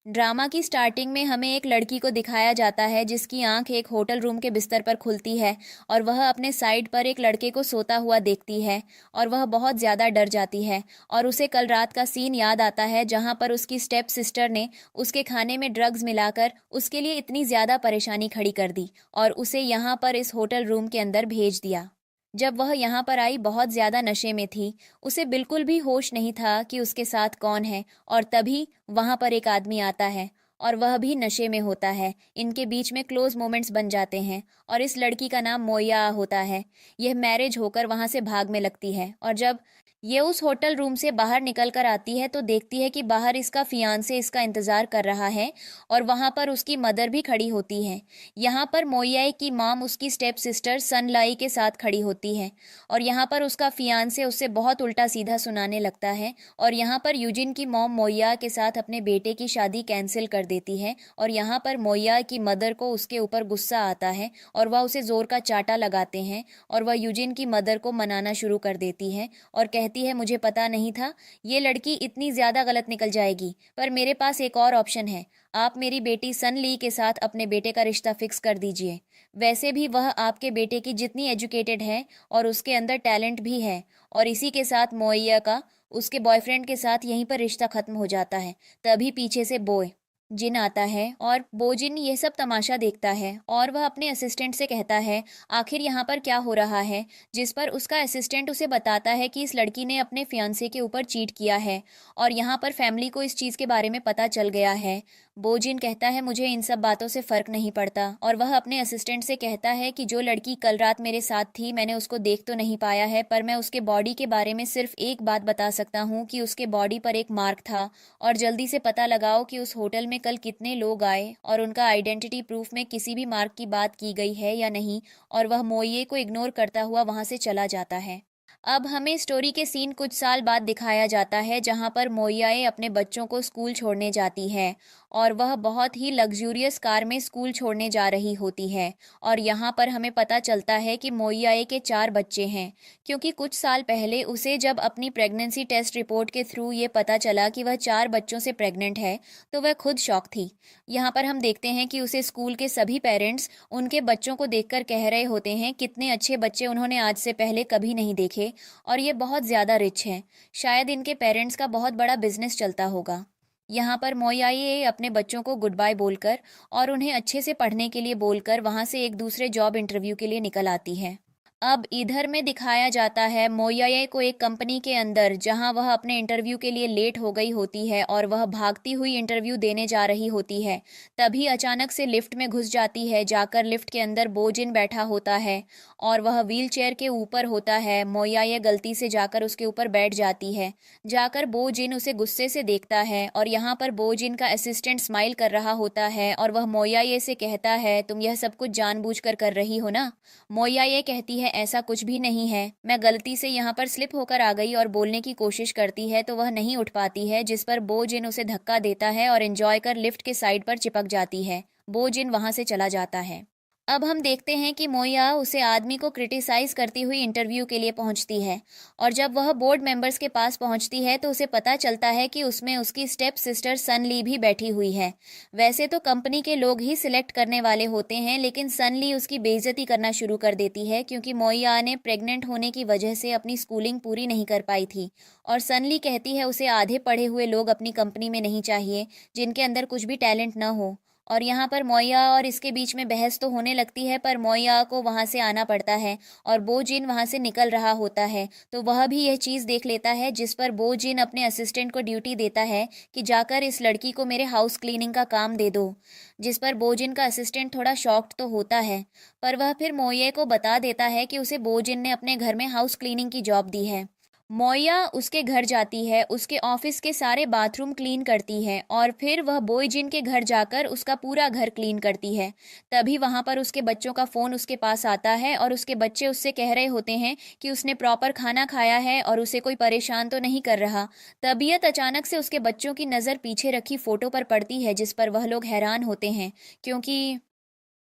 Drama की starting में हमें एक लड़की को दिखाया जाता है जिसकी आंख एक होटल रूम के बिस्तर पर खुलती है और वह अपने साइड पर एक लड़के को सोता हुआ देखती है और वह बहुत ज़्यादा डर जाती है और उसे कल रात का सीन याद आता है जहां पर उसकी स्टेप सिस्टर ने उसके खाने में ड्रग्स मिलाकर उसके लिए इतनी ज़्यादा परेशानी खड़ी कर दी और उसे यहाँ पर इस होटल रूम के अंदर भेज दिया। जब वह यहाँ पर आई बहुत ज़्यादा नशे में थी, उसे बिल्कुल भी होश नहीं था कि उसके साथ कौन है और तभी वहाँ पर एक आदमी आता है और वह भी नशे में होता है। इनके बीच में क्लोज मोमेंट्स बन जाते हैं और इस लड़की का नाम मोया होता है। यह मैरिज होकर वहाँ से भागने लगती है और जब ये उस होटल रूम से बाहर निकल कर आती है तो देखती है कि बाहर इसका फियांसे इसका इंतज़ार कर रहा है और वहाँ पर उसकी मदर भी खड़ी होती है। यहाँ पर मोयाई की मॉम उसकी स्टेप सिस्टर सनलाई के साथ खड़ी होती है और यहाँ पर उसका फियांसे उससे बहुत उल्टा सीधा सुनाने लगता है और यहाँ पर यूजिन की मॉम मोया के साथ अपने बेटे की शादी कैंसिल कर देती है और यहाँ पर मोया की मदर को उसके ऊपर गुस्सा आता है और वह उसे ज़ोर का चाटा लगाते हैं और वह यूजिन की मदर को मनाना शुरू कर देती है और कहती है मुझे पता नहीं था ये लड़की इतनी ज़्यादा गलत निकल जाएगी, पर मेरे पास एक और ऑप्शन है। आप मेरी बेटी सन ली के साथ अपने बेटे का रिश्ता फिक्स कर दीजिए। वैसे भी वह आपके बेटे की जितनी एजुकेटेड है और उसके अंदर टैलेंट भी है और इसी के साथ मोइया का उसके बॉयफ्रेंड के साथ यहीं पर रिश्ता खत्म हो जाता है। तभी पीछे से बोय जिन आता है और बोजिन ये सब तमाशा देखता है और वह अपने असिस्टेंट से कहता है आखिर यहाँ पर क्या हो रहा है, जिस पर उसका असिस्टेंट उसे बताता है कि इस लड़की ने अपने फियांसे के ऊपर चीट किया है और यहाँ पर फैमिली को इस चीज़ के बारे में पता चल गया है। बोजिन कहता है मुझे इन सब बातों से फ़र्क नहीं पड़ता और वह अपने असिस्टेंट से कहता है कि जो लड़की कल रात मेरे साथ थी मैंने उसको देख तो नहीं पाया है, पर मैं उसके बॉडी के बारे में सिर्फ एक बात बता सकता हूँ कि उसके बॉडी पर एक मार्क था और जल्दी से पता लगाओ कि उस होटल में कल कितने लोग आए और उनका आइडेंटिटी प्रूफ में किसी भी मार्क की बात की गई है या नहीं। और वह मोइये को इग्नोर करता हुआ वहां से चला जाता है। अब हमें स्टोरी के सीन कुछ साल बाद दिखाया जाता है जहां पर मोइयाए अपने बच्चों को स्कूल छोड़ने जाती है और वह बहुत ही लग्जूरियस कार में स्कूल छोड़ने जा रही होती है और यहाँ पर हमें पता चलता है कि मोइयाए के 4 बच्चे हैं, क्योंकि कुछ साल पहले उसे जब अपनी प्रेगनेंसी टेस्ट रिपोर्ट के थ्रू ये पता चला कि वह 4 बच्चों से प्रेग्नेंट है तो वह खुद शॉक थी। यहाँ पर हम देखते हैं कि उसे स्कूल के सभी पेरेंट्स उनके बच्चों को देखकर कह रहे होते हैं कितने अच्छे बच्चे उन्होंने आज से पहले कभी नहीं देखे और ये बहुत ज़्यादा रिच हैं। शायद इनके पेरेंट्स का बहुत बड़ा बिजनेस चलता होगा। यहाँ पर मोयाई अपने बच्चों को गुड बाय बोलकर और उन्हें अच्छे से पढ़ने के लिए बोलकर वहाँ से एक दूसरे जॉब इंटरव्यू के लिए निकल आती है। अब इधर में दिखाया जाता है मोयाये को एक कंपनी के अंदर जहां वह अपने इंटरव्यू के लिए लेट हो गई होती है और वह भागती हुई इंटरव्यू देने जा रही होती है। तभी अचानक से लिफ्ट में घुस जाती है, जाकर लिफ्ट के अंदर बोजिन बैठा होता है और वह व्हील चेयर के ऊपर होता है। मोयाये गलती से जाकर उसके ऊपर बैठ जाती है। जाकर बोजिन उसे गुस्से से देखता है और यहाँ पर बोजिन का असिस्टेंट स्माइल कर रहा होता है और वह मोयाये से कहता है तुम यह सब कुछ जानबूझकर कर रही हो ना। मोयाये कहती है ऐसा कुछ भी नहीं है, मैं गलती से यहाँ पर स्लिप होकर आ गई और बोलने की कोशिश करती है तो वह नहीं उठ पाती है, जिस पर बोजिन उसे धक्का देता है और एंजॉय कर लिफ्ट के साइड पर चिपक जाती है। बोजिन वहां से चला जाता है। अब हम देखते हैं कि मोया उसे आदमी को क्रिटिसाइज करती हुई इंटरव्यू के लिए पहुंचती है और जब वह बोर्ड मेंबर्स के पास पहुंचती है तो उसे पता चलता है कि उसमें उसकी स्टेप सिस्टर सन ली भी बैठी हुई है। वैसे तो कंपनी के लोग ही सिलेक्ट करने वाले होते हैं, लेकिन सन ली उसकी बेइज्जती करना शुरू कर देती है क्योंकि मोया ने प्रेग्नेंट होने की वजह से अपनी स्कूलिंग पूरी नहीं कर पाई थी और सन ली कहती है उसे आधे पढ़े हुए लोग अपनी कंपनी में नहीं चाहिए जिनके अंदर कुछ भी टैलेंट न हो। और यहाँ पर मोया और इसके बीच में बहस तो होने लगती है, पर मोया को वहाँ से आना पड़ता है और बोजिन वहाँ से निकल रहा होता है तो वह भी यह चीज़ देख लेता है, जिस पर बोजिन अपने असिस्टेंट को ड्यूटी देता है कि जाकर इस लड़की को मेरे हाउस क्लीनिंग का काम दे दो। जिस पर बोजिन का असिस्टेंट थोड़ा शॉक्ड तो होता है, पर वह फिर मोये को बता देता है कि उसे बोजिन ने अपने घर में हाउस क्लीनिंग की जॉब दी है। मोया उसके घर जाती है, उसके ऑफिस के सारे बाथरूम क्लीन करती है और फिर वह बोईजिन के घर जाकर उसका पूरा घर क्लीन करती है। तभी वहां पर उसके बच्चों का फ़ोन उसके पास आता है और उसके बच्चे उससे कह रहे होते हैं कि उसने प्रॉपर खाना खाया है और उसे कोई परेशान तो नहीं कर रहा। तबीयत अचानक से उसके बच्चों की नज़र पीछे रखी फ़ोटो पर पड़ती है, जिस पर वह लोग हैरान होते हैं क्योंकि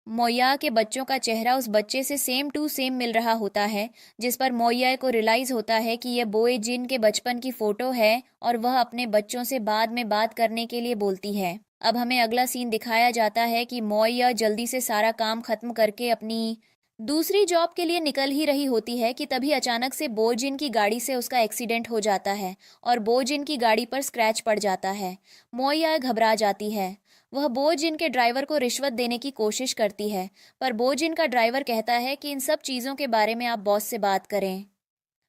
मोया के बच्चों का चेहरा उस बच्चे से सेम टू सेम मिल रहा होता है, जिस पर मोया को रियलाइज़ होता है कि यह बोए जिन के बचपन की फ़ोटो है और वह अपने बच्चों से बाद में बात करने के लिए बोलती है। अब हमें अगला सीन दिखाया जाता है कि मोया जल्दी से सारा काम खत्म करके अपनी दूसरी जॉब के लिए निकल ही रही होती है कि तभी अचानक से बोजिन की गाड़ी से उसका एक्सीडेंट हो जाता है और बोजिन की गाड़ी पर स्क्रैच पड़ जाता है। मोया घबरा जाती है। वह बोजिन के ड्राइवर को रिश्वत देने की कोशिश करती है, पर बोजिन का ड्राइवर कहता है कि इन सब चीज़ों के बारे में आप बॉस से बात करें।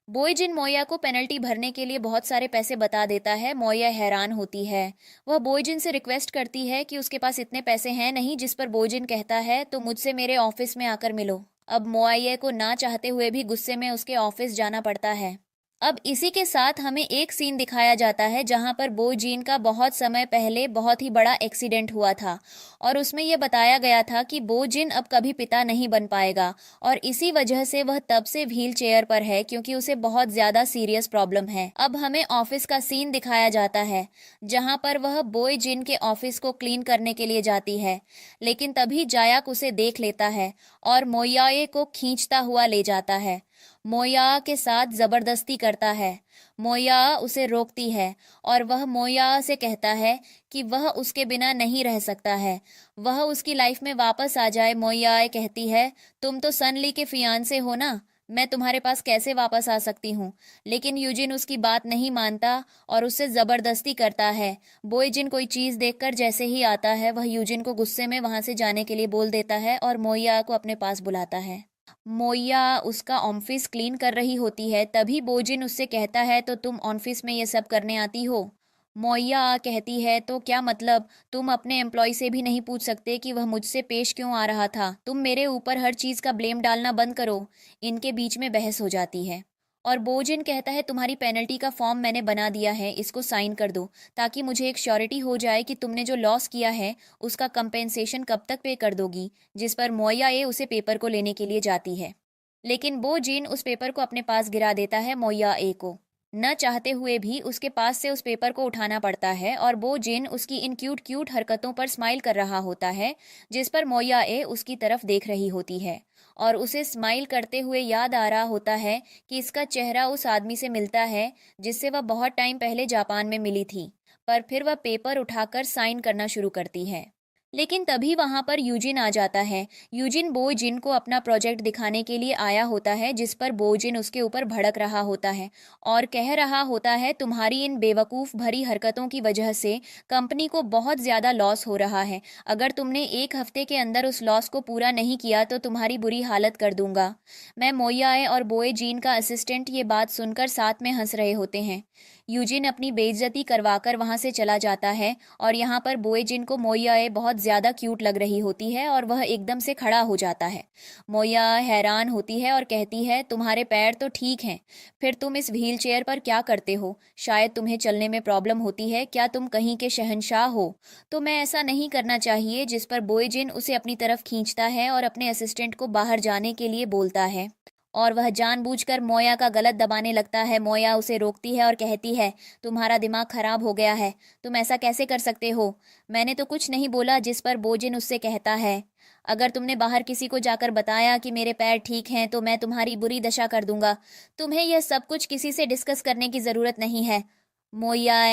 बोइजिन मोया को पेनल्टी भरने के लिए बहुत सारे पैसे बता देता है। मोया हैरान होती है। वह बोइजिन से रिक्वेस्ट करती है कि उसके पास इतने पैसे हैं नहीं, जिस पर बोइजिन कहता है तो मुझसे मेरे ऑफिस में आकर मिलो। अब मोया को ना चाहते हुए भी गुस्से में उसके ऑफिस जाना पड़ता है। अब इसी के साथ हमें एक सीन दिखाया जाता है जहां पर बो जीन का बहुत समय पहले बहुत ही बड़ा एक्सीडेंट हुआ था और उसमें यह बताया गया था कि बो जिन अब कभी पिता नहीं बन पाएगा और इसी वजह से वह तब से व्हील चेयर पर है क्योंकि उसे बहुत ज्यादा सीरियस प्रॉब्लम है। अब हमें ऑफिस का सीन दिखाया जाता है जहां पर वह बोय जिन के ऑफिस को क्लीन करने के लिए जाती है, लेकिन तभी जायक उसे देख लेता है और मोयाए को खींचता हुआ ले जाता है। मोया के साथ जबरदस्ती करता है। मोया उसे रोकती है और वह मोया से कहता है कि वह उसके बिना नहीं रह सकता है, वह उसकी लाइफ में वापस आ जाए। मोया कहती है तुम तो सनली के फियांसे हो ना, मैं तुम्हारे पास कैसे वापस आ सकती हूँ। लेकिन यूजिन उसकी बात नहीं मानता और उससे जबरदस्ती करता है। बोयजिन कोई चीज देखकर जैसे ही आता है वह यूजिन को गुस्से में वहां से जाने के लिए बोल देता है और मोया को अपने पास बुलाता है। मोया उसका ऑफिस क्लीन कर रही होती है, तभी बोजिन उससे कहता है तो तुम ऑफिस में ये सब करने आती हो। मोया कहती है तो क्या मतलब, तुम अपने एम्प्लॉय से भी नहीं पूछ सकते कि वह मुझसे पेश क्यों आ रहा था, तुम मेरे ऊपर हर चीज़ का ब्लेम डालना बंद करो। इनके बीच में बहस हो जाती है और बोजिन कहता है तुम्हारी पेनल्टी का फॉर्म मैंने बना दिया है, इसको साइन कर दो ताकि मुझे एक श्योरिटी हो जाए कि तुमने जो लॉस किया है उसका कंपेंसेशन कब तक पे कर दोगी। जिस पर मोया ए उसे पेपर को लेने के लिए जाती है, लेकिन बोजिन उस पेपर को अपने पास गिरा देता है मोया ए को। न चाहते हुए भी उसके पास से उस पेपर को उठाना पड़ता है और बो जिन उसकी इन क्यूट क्यूट हरकतों पर स्माइल कर रहा होता है, जिस पर मोया ए उसकी तरफ देख रही होती है और उसे स्माइल करते हुए याद आ रहा होता है कि इसका चेहरा उस आदमी से मिलता है जिससे वह बहुत टाइम पहले जापान में मिली थी। पर फिर वह पेपर उठाकर साइन करना शुरू करती है, लेकिन तभी वहां पर यूजिन आ जाता है। यूजिन बोजिन को अपना प्रोजेक्ट दिखाने के लिए आया होता है, जिस पर बोजिन उसके ऊपर भड़क रहा होता है और कह रहा होता है तुम्हारी इन बेवकूफ़ भरी हरकतों की वजह से कंपनी को बहुत ज़्यादा लॉस हो रहा है। अगर तुमने एक हफ्ते के अंदर उस लॉस को पूरा नहीं किया तो तुम्हारी बुरी हालत कर दूंगा। मैं मोयाए और बोएजीन का असिस्टेंट ये बात सुनकर साथ में हंस रहे होते हैं। यूजिन अपनी बेइज्जती करवाकर वहां से चला जाता है और यहाँ पर बोएजिन को मोयाए बहुत ज़्यादा क्यूट लग रही होती है और वह एकदम से खड़ा हो जाता है। मोया हैरान होती है और कहती है तुम्हारे पैर तो ठीक हैं, फिर तुम इस व्हील चेयर पर क्या करते हो, शायद तुम्हें चलने में प्रॉब्लम होती है, क्या तुम कहीं के शहंशाह हो। तो मैं ऐसा नहीं करना चाहिए। जिस पर बोएजिन उसे अपनी तरफ खींचता है और अपने असिस्टेंट को बाहर जाने के लिए बोलता है और वह जानबूझकर मोया का गलत दबाने लगता है। मोया उसे रोकती है और कहती है तुम्हारा दिमाग खराब हो गया है, तुम ऐसा कैसे कर सकते हो, मैंने तो कुछ नहीं बोला। जिस पर बोजिन उससे कहता है अगर तुमने बाहर किसी को जाकर बताया कि मेरे पैर ठीक हैं तो मैं तुम्हारी बुरी दशा कर दूंगा। तुम्हें यह सब कुछ किसी से डिस्कस करने की ज़रूरत नहीं है। मोया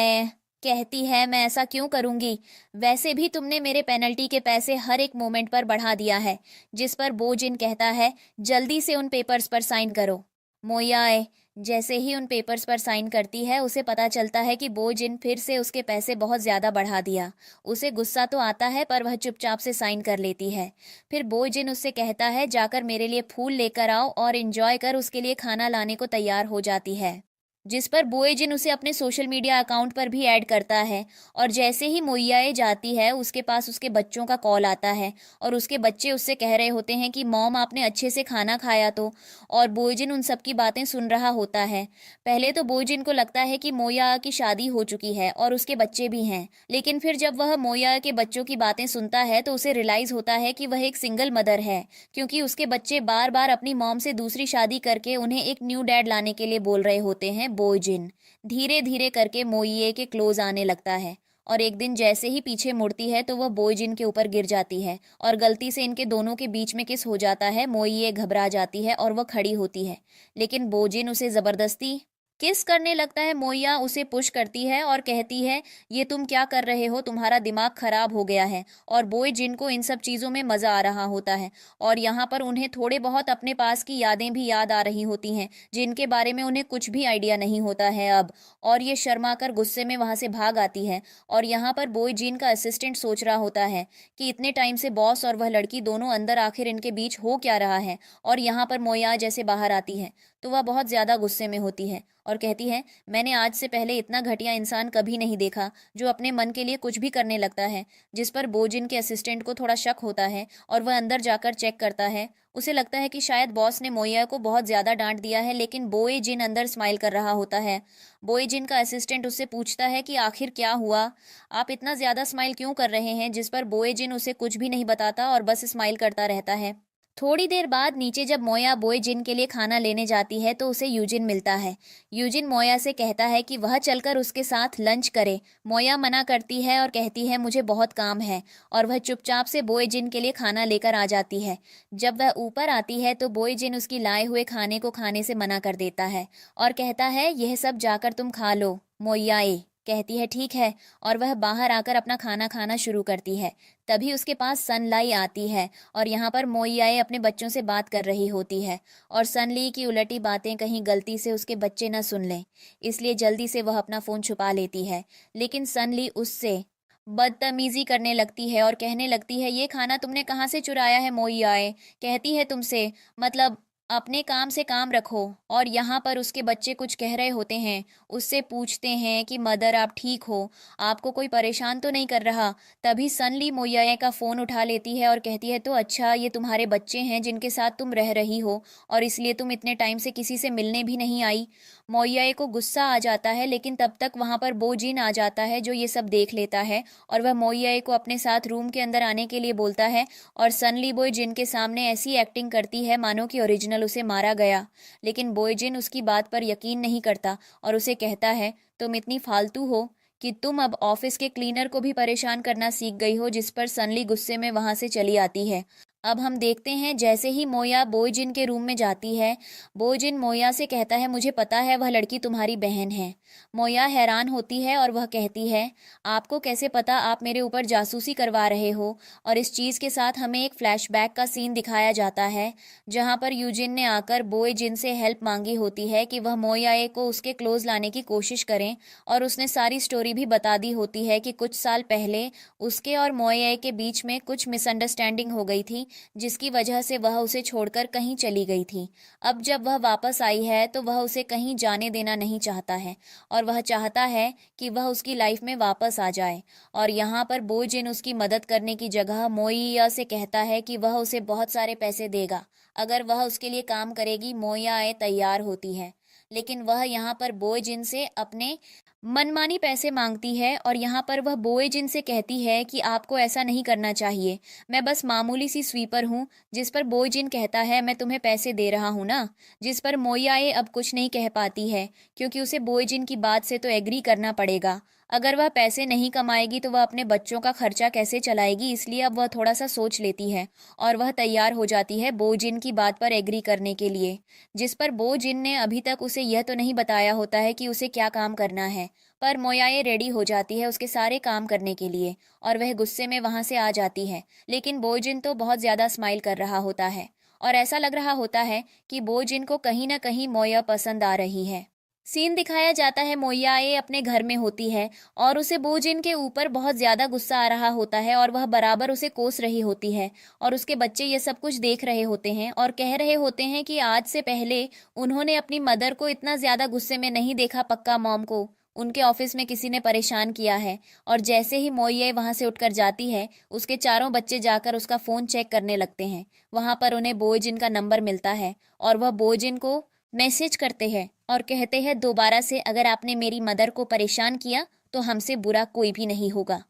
कहती है मैं ऐसा क्यों करूंगी, वैसे भी तुमने मेरे पेनल्टी के पैसे हर एक मोमेंट पर बढ़ा दिया है। जिस पर बोजिन कहता है जल्दी से उन पेपर्स पर साइन करो। मोयाए जैसे ही उन पेपर्स पर साइन करती है उसे पता चलता है कि बोजिन फिर से उसके पैसे बहुत ज़्यादा बढ़ा दिया। उसे गुस्सा तो आता है पर वह चुपचाप से साइन कर लेती है। फिर बोजिन उससे कहता है जाकर मेरे लिए फूल लेकर आओ और एंजॉय कर उसके लिए खाना लाने को तैयार हो जाती है। जिस पर बोएजिन उसे अपने सोशल मीडिया अकाउंट पर भी ऐड करता है और जैसे ही मोयाए जाती है उसके पास उसके बच्चों का कॉल आता है और उसके बच्चे उससे कह रहे होते हैं कि मॉम आपने अच्छे से खाना खाया तो। और बोएजिन उन सब की बातें सुन रहा होता है। पहले तो बोएजिन को लगता है कि मोया की शादी हो चुकी है और उसके बच्चे भी हैं, लेकिन फिर जब वह मोया के बच्चों की बातें सुनता है तो उसे रियलाइज होता है कि वह एक सिंगल मदर है, क्योंकि उसके बच्चे बार बार अपनी मॉम से दूसरी शादी करके उन्हें एक न्यू डैड लाने के लिए बोल रहे होते हैं। बोजिन धीरे धीरे करके मोइए के क्लोज आने लगता है और एक दिन जैसे ही पीछे मुड़ती है तो वह बोजिन के ऊपर गिर जाती है और गलती से इनके दोनों के बीच में किस हो जाता है। मोइए घबरा जाती है और वह खड़ी होती है, लेकिन बोजिन उसे जबरदस्ती किस करने लगता है। मोइया उसे पुश करती है और कहती है, ये तुम क्या कर रहे हो, तुम्हारा दिमाग खराब हो गया है। और बोई जिन को इन सब चीज़ों में मज़ा आ रहा होता है और यहाँ पर उन्हें थोड़े बहुत अपने पास की यादें भी याद आ रही होती हैं जिनके बारे में उन्हें कुछ भी आइडिया नहीं होता है अब। और ये शर्मा कर गुस्से में वहाँ से भाग आती है। और यहाँ पर बोई जिन का असिस्टेंट सोच रहा होता है कि इतने टाइम से बॉस और वह लड़की दोनों अंदर, आखिर इनके बीच हो क्या रहा है। और यहाँ पर मोया जैसे बाहर आती है तो वह बहुत ज़्यादा गुस्से में होती है और कहती है, मैंने आज से पहले इतना घटिया इंसान कभी नहीं देखा जो अपने मन के लिए कुछ भी करने लगता है। जिस पर बोजिन के असिस्टेंट को थोड़ा शक होता है और वह अंदर जाकर चेक करता है। उसे लगता है कि शायद बॉस ने मोया को बहुत ज़्यादा डांट दिया है, लेकिन बोए जिन अंदर स्माइल कर रहा होता है। बोए जिन का असिस्टेंट उससे पूछता है कि आखिर क्या हुआ, आप इतना ज़्यादा स्माइल क्यों कर रहे हैं। जिस पर बोए जिन उसे कुछ भी नहीं बताता और बस स्माइल करता रहता है। थोड़ी देर बाद नीचे जब मोया बोए जिन के लिए खाना लेने जाती है तो उसे यूजिन मिलता है। यूजिन मोया से कहता है कि वह चलकर उसके साथ लंच करे। मोया मना करती है और कहती है, मुझे बहुत काम है। और वह चुपचाप से बोए जिन के लिए खाना लेकर आ जाती है। जब वह ऊपर आती है तो बोए जिन उसकी लाए हुए खाने को खाने से मना कर देता है और कहता है, यह सब जाकर तुम खा लो। मोयाए कहती है, ठीक है। और वह बाहर आकर अपना खाना खाना शुरू करती है। तभी उसके पास सनलाई आती है और यहाँ पर मोइयाए अपने बच्चों से बात कर रही होती है और सनली की उलटी बातें कहीं गलती से उसके बच्चे न सुन लें, इसलिए जल्दी से वह अपना फ़ोन छुपा लेती है। लेकिन सनली उससे बदतमीजी करने लगती है और कहने लगती है, ये खाना तुमने कहाँ से चुराया है मोइयाए। कहती है तुमसे, मतलब अपने काम से काम रखो। और यहाँ पर उसके बच्चे कुछ कह रहे होते हैं, उससे पूछते हैं कि मदर आप ठीक हो, आपको कोई परेशान तो नहीं कर रहा। तभी सनली मोयाए का फ़ोन उठा लेती है और कहती है, तो अच्छा ये तुम्हारे बच्चे हैं जिनके साथ तुम रह रही हो और इसलिए तुम इतने टाइम से किसी से मिलने भी नहीं आई। मोयाए को गुस्सा आ जाता है, लेकिन तब तक वहाँ पर बोजिन आ जाता है जो ये सब देख लेता है और वह मोयाए को अपने साथ रूम के अंदर आने के लिए बोलता है। और सनली बोय जिन के सामने ऐसी एक्टिंग करती है मानो कि ओरिजिनल उसे मारा गया। लेकिन बोय जिन उसकी बात पर यकीन नहीं करता और उसे कहता है, तुम इतनी फालतू हो कि तुम अब ऑफिस के क्लीनर को भी परेशान करना सीख गई हो। जिस पर सनली गुस्से में वहां से चली आती है। अब हम देखते हैं जैसे ही मोया बोयजिन के रूम में जाती है, बोयजिन मोया से कहता है, मुझे पता है वह लड़की तुम्हारी बहन है। मोया हैरान होती है और वह कहती है, आपको कैसे पता, आप मेरे ऊपर जासूसी करवा रहे हो। और इस चीज़ के साथ हमें एक फ्लैशबैक का सीन दिखाया जाता है जहां पर यूजिन ने आकर बोयजिन से हेल्प मांगी होती है कि वह मोयाए को उसके क्लोज लाने की कोशिश करें। और उसने सारी स्टोरी भी बता दी होती है कि कुछ साल पहले उसके और मोयाए के बीच में कुछ मिसअंडरस्टैंडिंग हो गई थी जिसकी वजह से वह उसे छोड़कर कहीं चली गई थी। अब जब वह वापस आई है तो वह उसे कहीं जाने देना नहीं चाहता है और वह चाहता है कि वह उसकी लाइफ में वापस आ जाए। और यहाँ पर बोयजिन उसकी मदद करने की जगह मोइया से कहता है कि वह उसे बहुत सारे पैसे देगा अगर वह उसके लिए काम करेगी। मोइया तैयार होती है, लेकिन वह यहाँ पर बोयजिन से अपने मनमानी पैसे मांगती है। और यहाँ पर वह बोयजिन से कहती है कि आपको ऐसा नहीं करना चाहिए, मैं बस मामूली सी स्वीपर हूँ। जिस पर बोयजिन कहता है, मैं तुम्हें पैसे दे रहा हूँ ना। जिस पर मोयाए अब कुछ नहीं कह पाती है क्योंकि उसे बोयजिन की बात से तो एग्री करना पड़ेगा। अगर वह पैसे नहीं कमाएगी तो वह अपने बच्चों का खर्चा कैसे चलाएगी, इसलिए अब वह थोड़ा सा सोच लेती है और वह तैयार हो जाती है बोयजिन की बात पर एग्री करने के लिए। जिस पर बोयजिन ने अभी तक उसे यह तो नहीं बताया होता है कि उसे क्या काम करना है, पर मोयाए रेडी हो जाती है उसके सारे काम करने के लिए और वह गुस्से में वहां से आ जाती है। लेकिन बोयजिन तो बहुत ज्यादा स्माइल कर रहा होता है और ऐसा लग रहा होता है कि बोयजिन को कहीं ना कहीं मोया पसंद आ रही है। सीन दिखाया जाता है, मोयाए अपने घर में होती है और उसे बोजिन के ऊपर बहुत ज्यादा गुस्सा आ रहा होता है और वह बराबर उसे कोस रही होती है। और उसके बच्चे ये सब कुछ देख रहे होते हैं और कह रहे होते हैं कि आज से पहले उन्होंने अपनी मदर को इतना ज्यादा गुस्से में नहीं देखा, पक्का मॉम को उनके ऑफिस में किसी ने परेशान किया है। और जैसे ही मोइये वहां से उठकर जाती है, उसके चारों बच्चे जाकर उसका फोन चेक करने लगते हैं। वहां पर उन्हें बोयजिन का नंबर मिलता है और वह बोयजिन को मैसेज करते हैं और कहते हैं, दोबारा से अगर आपने मेरी मदर को परेशान किया तो हमसे बुरा कोई भी नहीं होगा।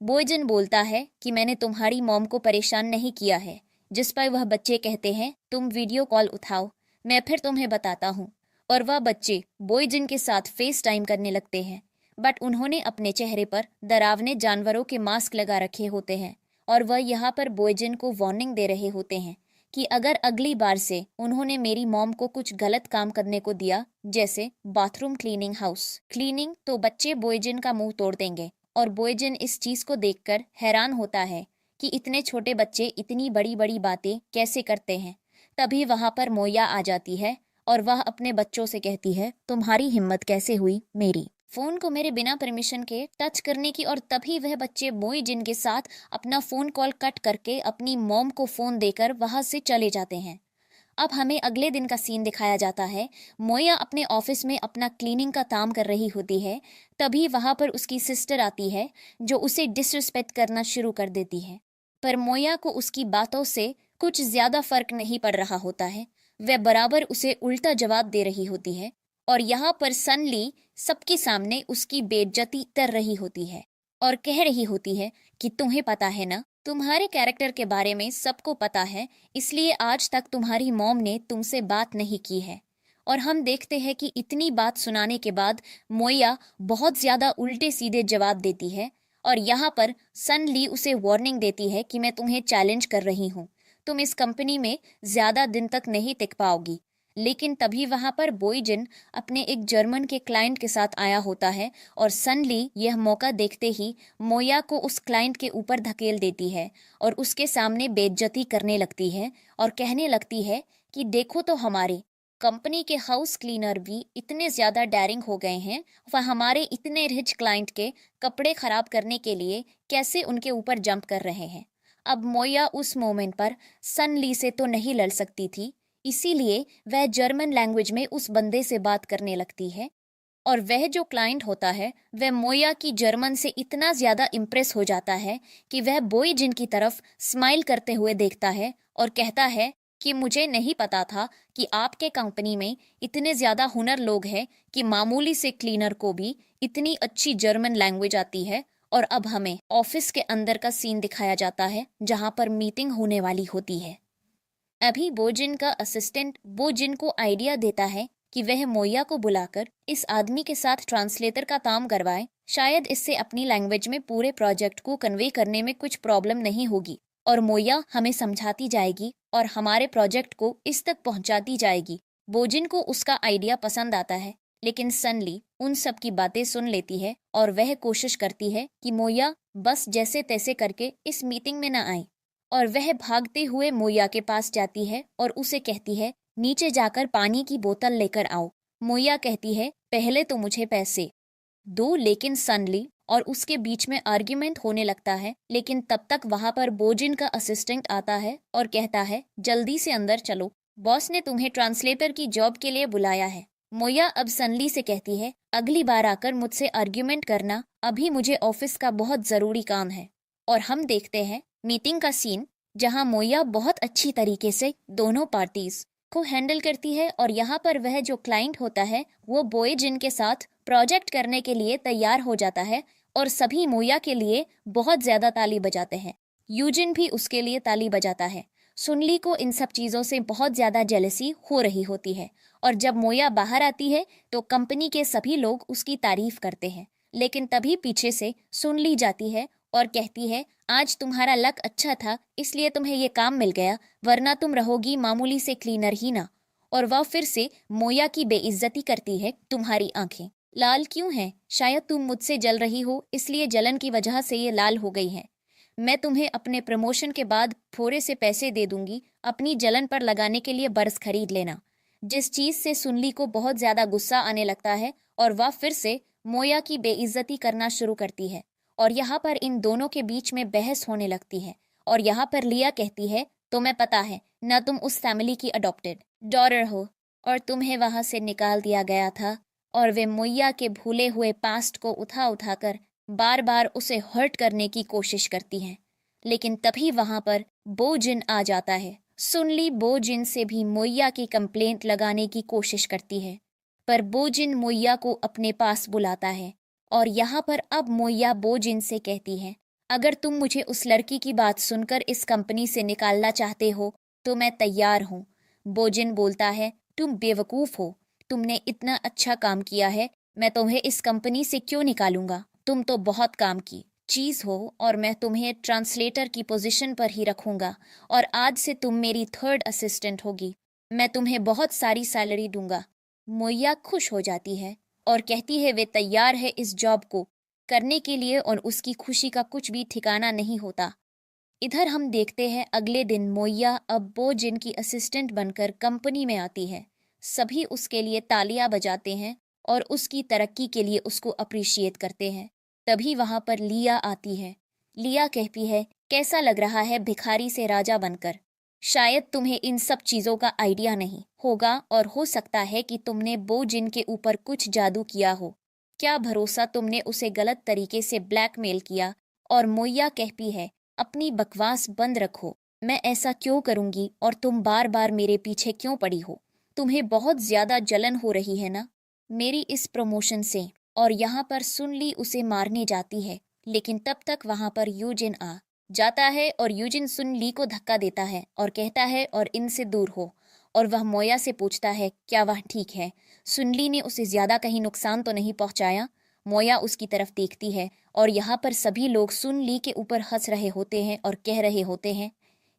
बोयजिन बोलता है कि मैंने तुम्हारी मॉम को परेशान नहीं किया है। जिस पर वह बच्चे कहते हैं, तुम वीडियो कॉल उठाओ, मैं फिर तुम्हें बताता हूँ। और वह बच्चे बोयजिन के साथ फेस टाइम करने लगते हैं, बट उन्होंने अपने चेहरे पर डरावने जानवरों के मास्क लगा रखे होते हैं और वह यहाँ पर बोयजिन को वार्निंग दे रहे होते हैं कि अगर अगली बार से उन्होंने मेरी मॉम को कुछ गलत काम करने को दिया, जैसे बाथरूम क्लीनिंग, हाउस क्लीनिंग, तो बच्चे बोयजिन का मुंह तोड़ देंगे। और बोयजिन इस चीज को देखकर हैरान होता है कि इतने छोटे बच्चे इतनी बड़ी बड़ी बातें कैसे करते हैं। तभी वहां पर मोया आ जाती है और वह अपने बच्चों से कहती है, तुम्हारी हिम्मत कैसे हुई मेरी फोन को मेरे बिना परमिशन के टच करने की। और तभी वह बच्चे बोयजिन के साथ अपना फोन कॉल कट करके अपनी मॉम को फोन देकर वहां से चले जाते हैं। अब हमें अगले दिन का सीन दिखाया जाता है। मोया अपने ऑफिस में अपना क्लीनिंग का काम कर रही होती है। तभी वहां पर उसकी सिस्टर आती है जो उसे डिसरिस्पेक्ट करना शुरू कर देती है। पर मोया को उसकी बातों से कुछ ज्यादा फर्क नहीं पड़ रहा होता है। वह बराबर उसे उल्टा जवाब दे रही होती है और यहाँ पर सनली सबके सामने उसकी बेइज्जती कर रही होती है और कह रही होती है कि तुम्हें पता है ना, तुम्हारे कैरेक्टर के बारे में सबको पता है, इसलिए आज तक तुम्हारी मॉम ने तुमसे बात नहीं की है। और हम देखते हैं कि इतनी बात सुनाने के बाद मोया बहुत ज्यादा उल्टे सीधे जवाब देती है और यहाँ पर सन ली उसे वार्निंग देती है कि मैं तुम्हें चैलेंज कर रही हूँ, तुम इस कंपनी में ज्यादा दिन तक नहीं टिक पाओगी। लेकिन तभी वहां पर बोयजिन अपने एक जर्मन के क्लाइंट के साथ आया होता है और सनली यह मौका देखते ही मोया को उस क्लाइंट के ऊपर धकेल देती है और उसके सामने बेइज्जती करने लगती है और कहने लगती है कि देखो तो हमारे कंपनी के हाउस क्लीनर भी इतने ज्यादा डेयरिंग हो गए हैं, वह हमारे इतने रिच क्लाइंट के कपड़े खराब करने के लिए कैसे उनके ऊपर जंप कर रहे हैं। अब मोया उस मोमेंट पर सनली से तो नहीं लड़ सकती थी, इसीलिए वह जर्मन लैंग्वेज में उस बंदे से बात करने लगती है। और वह जो क्लाइंट होता है वह मोया की जर्मन से इतना ज्यादा इम्प्रेस हो जाता है कि वह बोयजिन की तरफ स्माइल करते हुए देखता है और कहता है कि मुझे नहीं पता था कि आपके कंपनी में इतने ज्यादा हुनर लोग हैं कि मामूली से क्लीनर को भी इतनी अच्छी जर्मन लैंग्वेज आती है। और अब हमें ऑफिस के अंदर का सीन दिखाया जाता है जहां पर मीटिंग होने वाली होती है। अभी बोजिन का असिस्टेंट बोजिन को आइडिया देता है कि वह मोया को बुलाकर इस आदमी के साथ ट्रांसलेटर का काम करवाए, शायद इससे अपनी लैंग्वेज में पूरे प्रोजेक्ट को कन्वे करने में कुछ प्रॉब्लम नहीं होगी और मोया हमें समझाती जाएगी और हमारे प्रोजेक्ट को इस तक पहुंचाती जाएगी। बोजिन को उसका आइडिया पसंद आता है, लेकिन सनली उन सब की बातें सुन लेती है और वह कोशिश करती है कि मोया बस जैसे तैसे करके इस मीटिंग में न आए। और वह भागते हुए मोया के पास जाती है और उसे कहती है, नीचे जाकर पानी की बोतल लेकर आओ। मोया कहती है, पहले तो मुझे पैसे दो। लेकिन सनली और उसके बीच में आर्ग्यूमेंट होने लगता है। लेकिन तब तक वहां पर बोजिन का असिस्टेंट आता है और कहता है, जल्दी से अंदर चलो, बॉस ने तुम्हें ट्रांसलेटर की जॉब के लिए बुलाया है। मोया अब सनली से कहती है, अगली बार आकर मुझसे आर्ग्यूमेंट करना, अभी मुझे ऑफिस का बहुत जरूरी काम है। और हम देखते हैं मीटिंग का सीन जहां मोया बहुत अच्छी तरीके से दोनों पार्टीज को हैंडल करती है और यहाँ पर वह जो क्लाइंट होता है वो बोयजिन के साथ प्रोजेक्ट करने के लिए तैयार हो जाता है और सभी मोया के लिए बहुत ज्यादा ताली बजाते हैं। यूजिन भी उसके लिए ताली बजाता है। सुनली को इन सब चीजों से बहुत ज्यादा जेलसी हो रही होती है और जब मोया बाहर आती है तो कंपनी के सभी लोग उसकी तारीफ करते हैं। लेकिन तभी पीछे से सुनली जाती है और कहती है, आज तुम्हारा लक अच्छा था इसलिए तुम्हें ये काम मिल गया, वरना तुम रहोगी मामूली से क्लीनर ही ना। और वह फिर से मोया की बेइज्जती करती है, तुम्हारी आंखें लाल क्यों हैं? शायद तुम मुझसे जल रही हो, इसलिए जलन की वजह से ये लाल हो गई है। मैं तुम्हें अपने प्रमोशन के बाद थोड़े से पैसे दे दूंगी, अपनी जलन पर लगाने के लिए बर्स खरीद लेना। जिस चीज से सुनली को बहुत ज्यादा गुस्सा आने लगता है और वह फिर से मोया की बेइज्जती करना शुरू करती है और यहाँ पर इन दोनों के बीच में बहस होने लगती है। और यहाँ पर लिया कहती है, तुम्हें पता है न, तुम उस फैमिली की अडॉप्टेड डॉटर हो और तुम्हें वहां से निकाल दिया गया था। और वे मोया के भूले हुए पास्ट को उठा उठाकर बार बार उसे हर्ट करने की कोशिश करती हैं। लेकिन तभी वहां पर बोजिन आ जाता है। सुनली बोजिन से भी मोया की कंप्लेंट लगाने की कोशिश करती है, पर बोजिन मोया को अपने पास बुलाता है और यहाँ पर अब मोया बोजिन से कहती है, अगर तुम मुझे उस लड़की की बात सुनकर इस कंपनी से निकालना चाहते हो तो मैं तैयार हूँ। बोजिन बोलता है, तुम बेवकूफ हो, तुमने इतना अच्छा काम किया है, मैं तुम्हें इस कंपनी से क्यों निकालूंगा, तुम तो बहुत काम की, चीज़ हो और मैं तुम्हें ट्रांसलेटर की पोजीशन पर ही रखूंगा और आज से तुम मेरी थर्ड असिस्टेंट होगी। मैं तुम्हें बहुत सारी सैलरी दूंगा। मोइया खुश हो जाती है और कहती है वे तैयार है इस जॉब को करने के लिए और उसकी खुशी का कुछ भी ठिकाना नहीं होता। इधर हम देखते हैं अगले दिन मोइया अब बो जिन की असिस्टेंट बनकर कंपनी में आती है। सभी उसके लिए तालियां बजाते हैं और उसकी तरक्की के लिए उसको अप्रिशिएट करते हैं। तभी वहां पर लिया आती है। लिया कहती है कैसा लग रहा है भिखारी से राजा बनकर। शायद तुम्हें इन सब चीजों का आइडिया नहीं होगा और हो सकता है कि तुमने बो जिन के ऊपर कुछ जादू किया हो। क्या भरोसा तुमने उसे गलत तरीके से ब्लैकमेल किया। और मोइया कहती है अपनी बकवास बंद रखो। मैं ऐसा क्यों करूंगी और तुम बार बार मेरे पीछे क्यों पड़ी हो। तुम्हें बहुत ज्यादा जलन हो रही है ना मेरी इस प्रमोशन से। और यहाँ पर सुन ली उसे मारने जाती है लेकिन तब तक वहां पर यूजिन आ जाता है और यूजिन सुन ली को धक्का देता है और कहता है और इनसे दूर हो। और वह मोया से पूछता है क्या वह ठीक है। सुन ली ने उसे ज्यादा कहीं नुकसान तो नहीं पहुंचाया। मोया उसकी तरफ देखती है और यहाँ पर सभी लोग सुन ली के ऊपर हंस रहे होते हैं और कह रहे होते हैं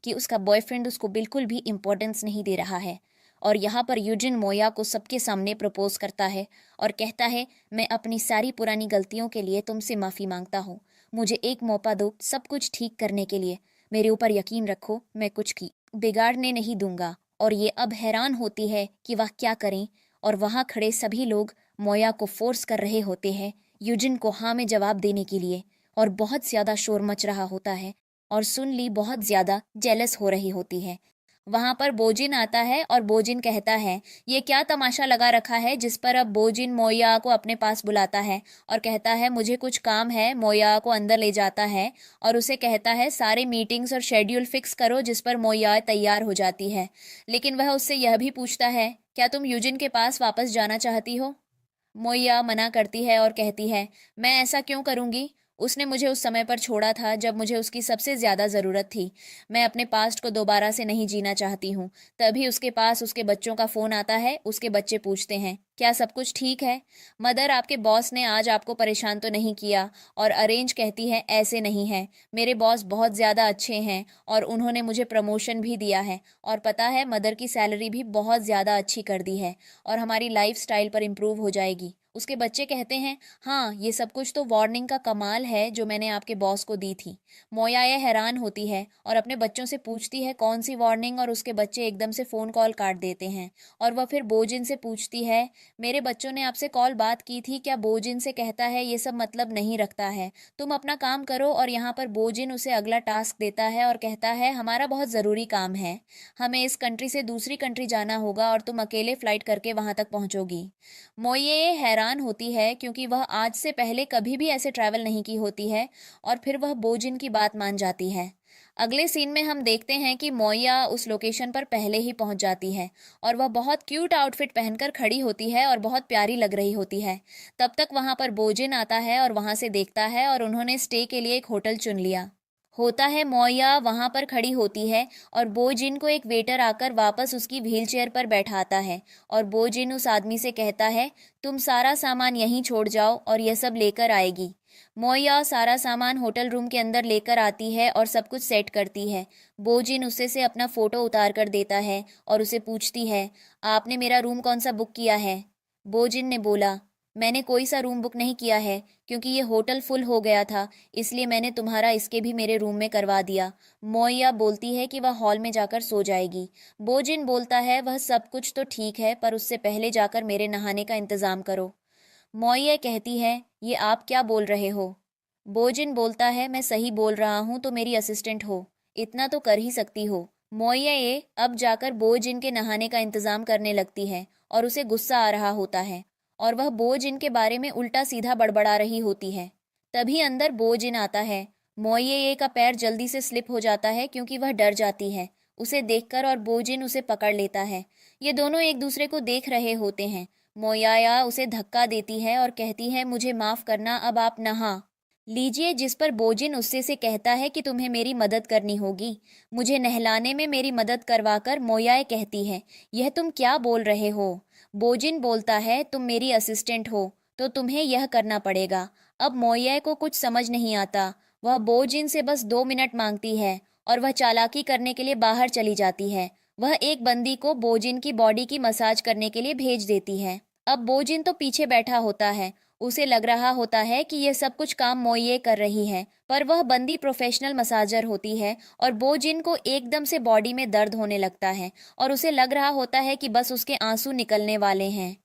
कि उसका बॉयफ्रेंड उसको बिल्कुल भी इम्पोर्टेंस नहीं दे रहा है। और यहाँ पर यूजिन मोया को सबके सामने प्रपोज करता है और कहता है मैं अपनी सारी पुरानी गलतियों के लिए तुमसे माफ़ी मांगता हूँ। मुझे एक मौका दो सब कुछ ठीक करने के लिए। मेरे ऊपर यकीन रखो मैं कुछ की बिगाड़ने नहीं दूंगा। और ये अब हैरान होती है कि वह क्या करें। और वहाँ खड़े सभी लोग मोया को फोर्स कर रहे होते हैं यूजिन को हाँ में जवाब देने के लिए। और बहुत ज़्यादा शोर मच रहा होता है और सुन ली बहुत ज़्यादा जेलस हो रही होती है। वहां पर बोजिन आता है और बोजिन कहता है ये क्या तमाशा लगा रखा है। जिस पर अब बोजिन मोया को अपने पास बुलाता है और कहता है मुझे कुछ काम है। मोया को अंदर ले जाता है और उसे कहता है सारे मीटिंग्स और शेड्यूल फिक्स करो जिस पर मोया तैयार हो जाती है। लेकिन वह उससे यह भी पूछता है क्या तुम यूजिन के पास वापस जाना चाहती हो। मोइया मना करती है और कहती है मैं ऐसा क्यों करूंगी। उसने मुझे उस समय पर छोड़ा था जब मुझे उसकी सबसे ज़्यादा ज़रूरत थी। मैं अपने पास्ट को दोबारा से नहीं जीना चाहती हूँ। तभी उसके पास उसके बच्चों का फ़ोन आता है। उसके बच्चे पूछते हैं क्या सब कुछ ठीक है। मदर आपके बॉस ने आज आपको परेशान तो नहीं किया। और अरेंज कहती है ऐसे नहीं है। मेरे बॉस बहुत ज़्यादा अच्छे हैं और उन्होंने मुझे प्रमोशन भी दिया है। और पता है मदर की सैलरी भी बहुत ज़्यादा अच्छी कर दी है और हमारी लाइफ स्टाइल पर इम्प्रूव हो जाएगी। उसके बच्चे कहते हैं हाँ ये सब कुछ तो वार्निंग का कमाल है जो मैंने आपके बॉस को दी थी। मोया ये हैरान होती है और अपने बच्चों से पूछती है कौन सी वार्निंग। और उसके बच्चे एकदम से फ़ोन कॉल काट देते हैं। और वह फिर बोजिन से पूछती है मेरे बच्चों ने आपसे कॉल बात की थी क्या। बोजिन से कहता है ये सब मतलब नहीं रखता है। तुम अपना काम करो। और यहाँ पर बोजिन उसे अगला टास्क देता है और कहता है हमारा बहुत ज़रूरी काम है। हमें इस कंट्री से दूसरी कंट्री जाना होगा और तुम अकेले फ़्लाइट करके वहाँ तक पहुँचोगी। मोये हैरान होती है क्योंकि वह आज से पहले कभी भी ऐसे ट्रैवल नहीं की होती है। और फिर वह बोजिन की बात मान जाती है। अगले सीन में हम देखते हैं कि मोया उस लोकेशन पर पहले ही पहुंच जाती है और वह बहुत क्यूट आउटफिट पहनकर खड़ी होती है और बहुत प्यारी लग रही होती है। तब तक वहां पर बोजिन आता है और वहां से देखता है और उन्होंने स्टे के लिए एक होटल चुन लिया होता है। मोया वहां पर खड़ी होती है और बोजिन को एक वेटर आकर वापस उसकी व्हीलचेयर पर बैठाता है। और बोजिन उस आदमी से कहता है तुम सारा सामान यहीं छोड़ जाओ और यह सब लेकर आएगी। मोया सारा सामान होटल रूम के अंदर लेकर आती है और सब कुछ सेट करती है। बोजिन उससे से अपना फ़ोटो उतार कर देता है और उसे पूछती है आपने मेरा रूम कौन सा बुक किया है। बोजिन ने बोला मैंने कोई सा रूम बुक नहीं किया है क्योंकि ये होटल फुल हो गया था इसलिए मैंने तुम्हारा इसके भी मेरे रूम में करवा दिया। मोया बोलती है कि वह हॉल में जाकर सो जाएगी। बोजिन बोलता है वह सब कुछ तो ठीक है पर उससे पहले जाकर मेरे नहाने का इंतज़ाम करो। मोइया कहती है ये आप क्या बोल रहे हो। बोजिन बोलता है मैं सही बोल रहा हूँ तो मेरी असिस्टेंट हो इतना तो कर ही सकती हो। मोइया ये अब जाकर बोजिन के नहाने का इंतज़ाम करने लगती है और उसे गुस्सा आ रहा होता है और वह बोजिन के बारे में उल्टा सीधा बड़बड़ा रही होती है। तभी अंदर बोजिन आता है। मोइया का पैर जल्दी से स्लिप हो जाता है क्योंकि वह डर जाती है उसे देखकर और बोजिन उसे पकड़ लेता है। ये दोनों एक दूसरे को देख रहे होते हैं। मोयाया उसे धक्का देती है और कहती है मुझे माफ़ करना अब आप नहा लीजिए। जिस पर बोजिन उससे से कहता है कि तुम्हें मेरी मदद करनी होगी मुझे नहलाने में मेरी मदद करवाकर। मोया कहती है यह तुम क्या बोल रहे हो। बोजिन बोलता है तुम मेरी असिस्टेंट हो तो तुम्हें यह करना पड़ेगा। अब मोइया को कुछ समझ नहीं आता। वह बोजिन से बस 2 मिनट मांगती है और वह चालाकी करने के लिए बाहर चली जाती है। वह एक बंदी को बोजिन की बॉडी की मसाज करने के लिए भेज देती है। अब बोजिन तो पीछे बैठा होता है। उसे लग रहा होता है कि यह सब कुछ काम मोइये कर रही है, पर वह बंदी प्रोफेशनल मसाजर होती है और बोजिन को एकदम से बॉडी में दर्द होने लगता है और उसे लग रहा होता है कि बस उसके आंसू निकलने वाले हैं।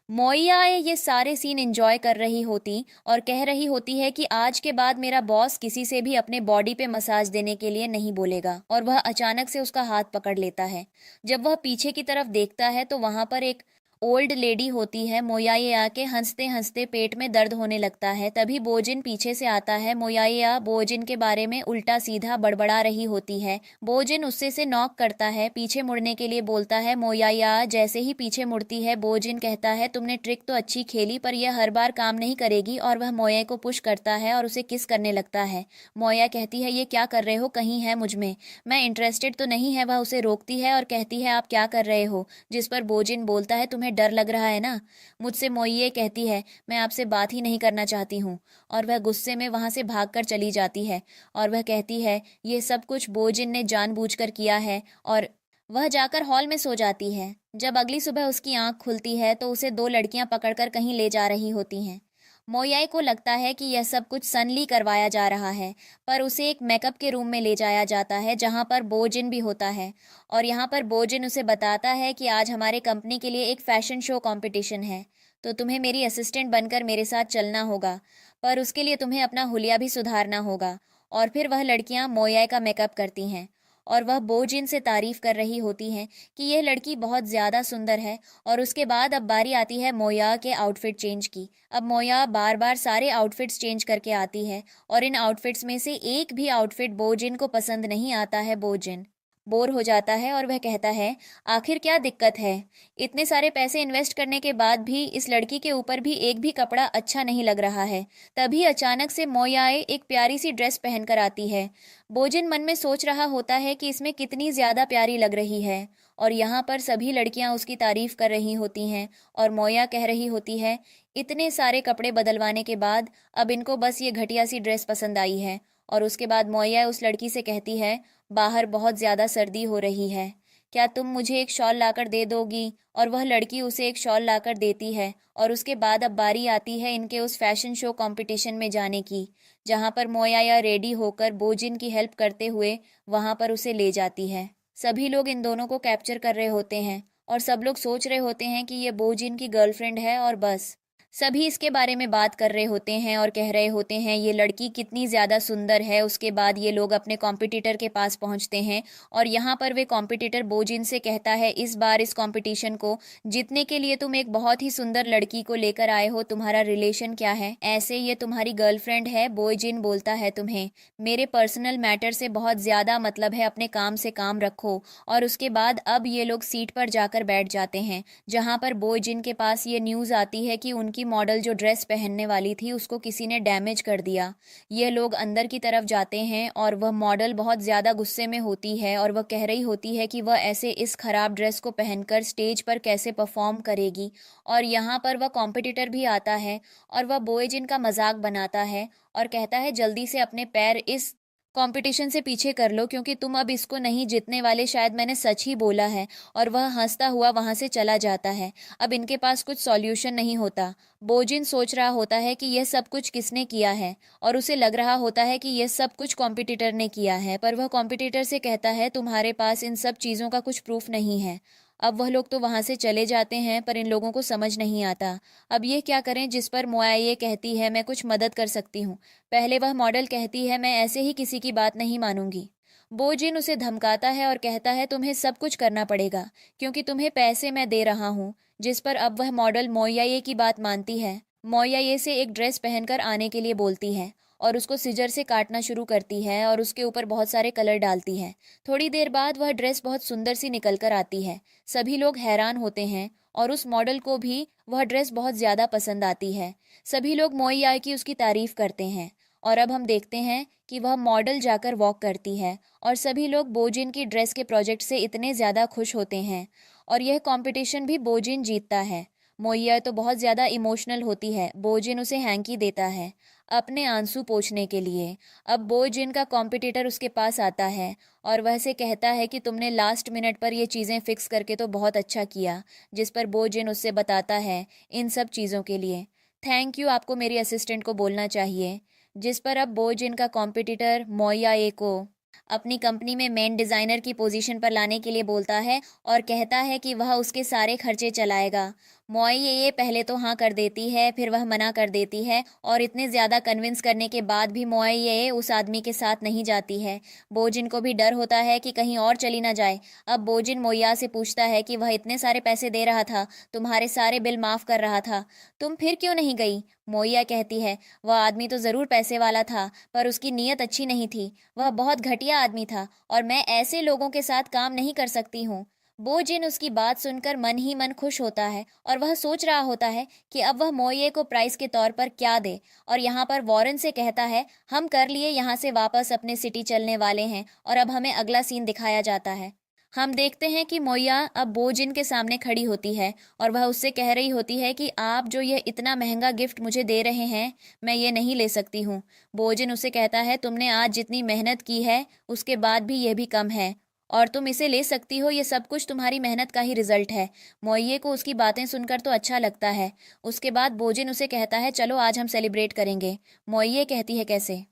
मोइया ये सारे सीन एंजॉय कर रही होती और कह रही होती है कि आज के बाद मेरा बॉस किसी से भी अपने बॉडी पे मसाज देने के लिए नहीं बोलेगा, और वह अचानक से उसका हाथ पकड़ लेता है। जब वह पीछे की तरफ देखता है तो वहां पर एक ओल्ड लेडी होती है। मोयाया के हंसते हंसते पेट में दर्द होने लगता है। तभी बोजिन पीछे से आता है। मोयाया बोजिन के बारे में उल्टा सीधा बड़बड़ा रही होती है। बोजिन उससे से नॉक करता है, पीछे मुड़ने के लिए बोलता है। मोयाया जैसे ही पीछे मुड़ती है, बोजिन कहता है तुमने ट्रिक तो अच्छी खेली, पर यह हर बार काम नहीं करेगी, और वह मोया को पुश करता है और उसे किस करने लगता है। मोया कहती है ये क्या कर रहे हो, कहीं है मुझ में, मैं इंटरेस्टेड तो नहीं है। वह उसे रोकती है और कहती है आप क्या कर रहे हो, जिस पर बोजिन बोलता है तुम्हें डर लग रहा है ना मुझसे। मोइये कहती है मैं आपसे बात ही नहीं करना चाहती हूँ, और वह गुस्से में वहां से भागकर चली जाती है। और वह कहती है ये सब कुछ बोजिन ने जानबूझकर किया है, और वह जाकर हॉल में सो जाती है। जब अगली सुबह उसकी आंख खुलती है तो उसे 2 लड़कियां पकड़कर कहीं ले जा रही होती हैं। मोयाई को लगता है कि यह सब कुछ सनली करवाया जा रहा है, पर उसे एक मेकअप के रूम में ले जाया जाता है जहां पर बोजिन भी होता है। और यहाँ पर बोजिन उसे बताता है कि आज हमारे कंपनी के लिए एक फैशन शो कंपटीशन है, तो तुम्हें मेरी असिस्टेंट बनकर मेरे साथ चलना होगा, पर उसके लिए तुम्हें अपना हुलिया भी सुधारना होगा। और फिर वह लड़कियां मोयाई का मेकअप करती हैं और वह बोजिन से तारीफ कर रही होती हैं कि यह लड़की बहुत ज़्यादा सुंदर है। और उसके बाद अब बारी आती है मोया के आउटफिट चेंज की। अब मोया बार बार सारे आउटफिट्स चेंज करके आती है और इन आउटफिट्स में से एक भी आउटफिट बोजिन को पसंद नहीं आता है। बोजिन बोर हो जाता है और वह कहता है आखिर क्या दिक्कत है, इतने सारे पैसे इन्वेस्ट करने के बाद भी इस लड़की के ऊपर भी एक भी कपड़ा अच्छा नहीं लग रहा है। तभी अचानक से मोयाए एक प्यारी सी ड्रेस पहनकर आती है। बोजिन मन में सोच रहा होता है कि इसमें कितनी ज्यादा प्यारी लग रही है, और यहाँ पर सभी लड़कियां उसकी तारीफ कर रही होती हैं और मोया कह रही होती है इतने सारे कपड़े बदलवाने के बाद अब इनको बस ये घटिया सी ड्रेस पसंद आई है। और उसके बाद मोया उस लड़की से कहती है बाहर बहुत ज़्यादा सर्दी हो रही है, क्या तुम मुझे एक शॉल लाकर दे दोगी। और वह लड़की उसे एक शॉल लाकर देती है। और उसके बाद अब बारी आती है इनके उस फैशन शो कंपटीशन में जाने की, जहाँ पर मोया रेडी होकर बोजिन की हेल्प करते हुए वहाँ पर उसे ले जाती है। सभी लोग इन दोनों को कैप्चर कर रहे होते हैं और सब लोग सोच रहे होते हैं कि ये बोजिन की गर्लफ्रेंड है, और बस सभी इसके बारे में बात कर रहे होते हैं और कह रहे होते हैं ये लड़की कितनी ज़्यादा सुंदर है। उसके बाद ये लोग अपने कॉम्पिटिटर के पास पहुंचते हैं और यहाँ पर वे कॉम्पिटिटर बोजिन से कहता है इस बार इस कंपटीशन को जीतने के लिए तुम एक बहुत ही सुंदर लड़की को लेकर आए हो, तुम्हारा रिलेशन क्या है। ऐसे ये तुम्हारी गर्लफ्रेंड है। बोजिन बोलता है तुम्हें मेरे पर्सनल मैटर से बहुत ज़्यादा मतलब है, अपने काम से काम रखो। और उसके बाद अब ये लोग सीट पर जाकर बैठ जाते हैं, जहाँ पर बोजिन के पास ये न्यूज़ आती है कि उनकी मॉडल जो ड्रेस पहनने वाली थी उसको किसी ने डैमेज कर दिया। ये लोग अंदर की तरफ जाते हैं और वह मॉडल बहुत ज़्यादा गुस्से में होती है और वह कह रही होती है कि वह ऐसे इस खराब ड्रेस को पहनकर स्टेज पर कैसे परफॉर्म करेगी। और यहाँ पर वह कॉम्पिटिटर भी आता है और वह बोएजिन का मजाक बनाता है और कहता है जल्दी से अपने पैर इस कंपटीशन से पीछे कर लो, क्योंकि तुम अब इसको नहीं जीतने वाले, शायद मैंने सच ही बोला है। और वह हंसता हुआ वहां से चला जाता है। अब इनके पास कुछ सॉल्यूशन नहीं होता। बोजिन सोच रहा होता है कि यह सब कुछ किसने किया है, और उसे लग रहा होता है कि यह सब कुछ कॉम्पिटिटर ने किया है, पर वह कॉम्पिटिटर से कहता है तुम्हारे पास इन सब चीज़ों का कुछ प्रूफ नहीं है। अब वह लोग तो वहां से चले जाते हैं, पर इन लोगों को समझ नहीं आता अब ये क्या करें, जिस पर मोया ये कहती है मैं कुछ मदद कर सकती हूँ। पहले वह मॉडल कहती है मैं ऐसे ही किसी की बात नहीं मानूंगी। बोजिन उसे धमकाता है और कहता है तुम्हें सब कुछ करना पड़ेगा, क्योंकि तुम्हें पैसे मैं दे रहा हूँ। जिस पर अब वह मॉडल मोयाये की बात मानती है। मोयाये से एक ड्रेस पहनकर आने के लिए बोलती है और उसको सिजर से काटना शुरू करती है और उसके ऊपर बहुत सारे कलर डालती है। थोड़ी देर बाद वह ड्रेस बहुत सुंदर सी निकल कर आती है। सभी लोग हैरान होते हैं और उस मॉडल को भी वह ड्रेस बहुत ज़्यादा पसंद आती है। सभी लोग मोयाये की उसकी तारीफ करते हैं और अब हम देखते हैं कि वह मॉडल जाकर वॉक करती है और सभी लोग बोजिन की ड्रेस के प्रोजेक्ट से इतने ज़्यादा खुश होते हैं और यह कंपटीशन भी बोजिन जीतता है। मोइया तो बहुत ज़्यादा इमोशनल होती है। बोजिन उसे हैंकी देता है। अपने आंसू पोंछने के लिए। अब बो जिन का कॉम्पिटिटर उसके पास आता है और वह से कहता है कि तुमने लास्ट मिनट पर ये चीज़ें फिक्स करके तो बहुत अच्छा किया, जिस पर बो जिन उससे बताता है इन सब चीज़ों के लिए थैंक यू आपको मेरी असिस्टेंट को बोलना चाहिए। जिस पर अब बो जिन का कॉम्पिटिटर मोया ए को अपनी कंपनी में मेन डिज़ाइनर की पोजीशन पर लाने के लिए बोलता है और कहता है कि वह उसके सारे खर्चे चलाएगा। मॉय ये पहले तो हाँ कर देती है, फिर वह मना कर देती है और इतने ज़्यादा कन्विंस करने के बाद भी मॉय ये उस आदमी के साथ नहीं जाती है। बोजिन को भी डर होता है कि कहीं और चली ना जाए। अब बोजिन मोया से पूछता है कि वह इतने सारे पैसे दे रहा था, तुम्हारे सारे बिल माफ़ कर रहा था, तुम फिर क्यों नहीं गई? मोया कहती है वह आदमी तो ज़रूर पैसे वाला था, पर उसकी नीयत अच्छी नहीं थी, वह बहुत घटिया आदमी था और मैं ऐसे लोगों के साथ काम नहीं कर सकती हूँ। बो जिन उसकी बात सुनकर मन ही मन खुश होता है और वह सोच रहा होता है कि अब वह मोये को प्राइस के तौर पर क्या दे। और यहाँ पर वॉरेन से कहता है हम कर लिए यहाँ से वापस अपने सिटी चलने वाले हैं और अब हमें अगला सीन दिखाया जाता है। हम देखते हैं कि मोया अब बो जिन के सामने खड़ी होती है और वह उससे कह रही होती है कि आप जो यह इतना महंगा गिफ्ट मुझे दे रहे हैं, मैं ये नहीं ले सकती हूँ। बो जिन उसे कहता है तुमने आज जितनी मेहनत की है उसके बाद भी ये भी कम है और तुम इसे ले सकती हो, ये सब कुछ तुम्हारी मेहनत का ही रिजल्ट है। मोये को उसकी बातें सुनकर तो अच्छा लगता है। उसके बाद बोजिन उसे कहता है चलो आज हम सेलिब्रेट करेंगे। मोये कहती है कैसे?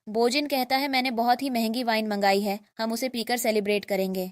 बोजिन कहता है मैंने बहुत ही महंगी वाइन मंगाई है, हम उसे पीकर सेलिब्रेट करेंगे।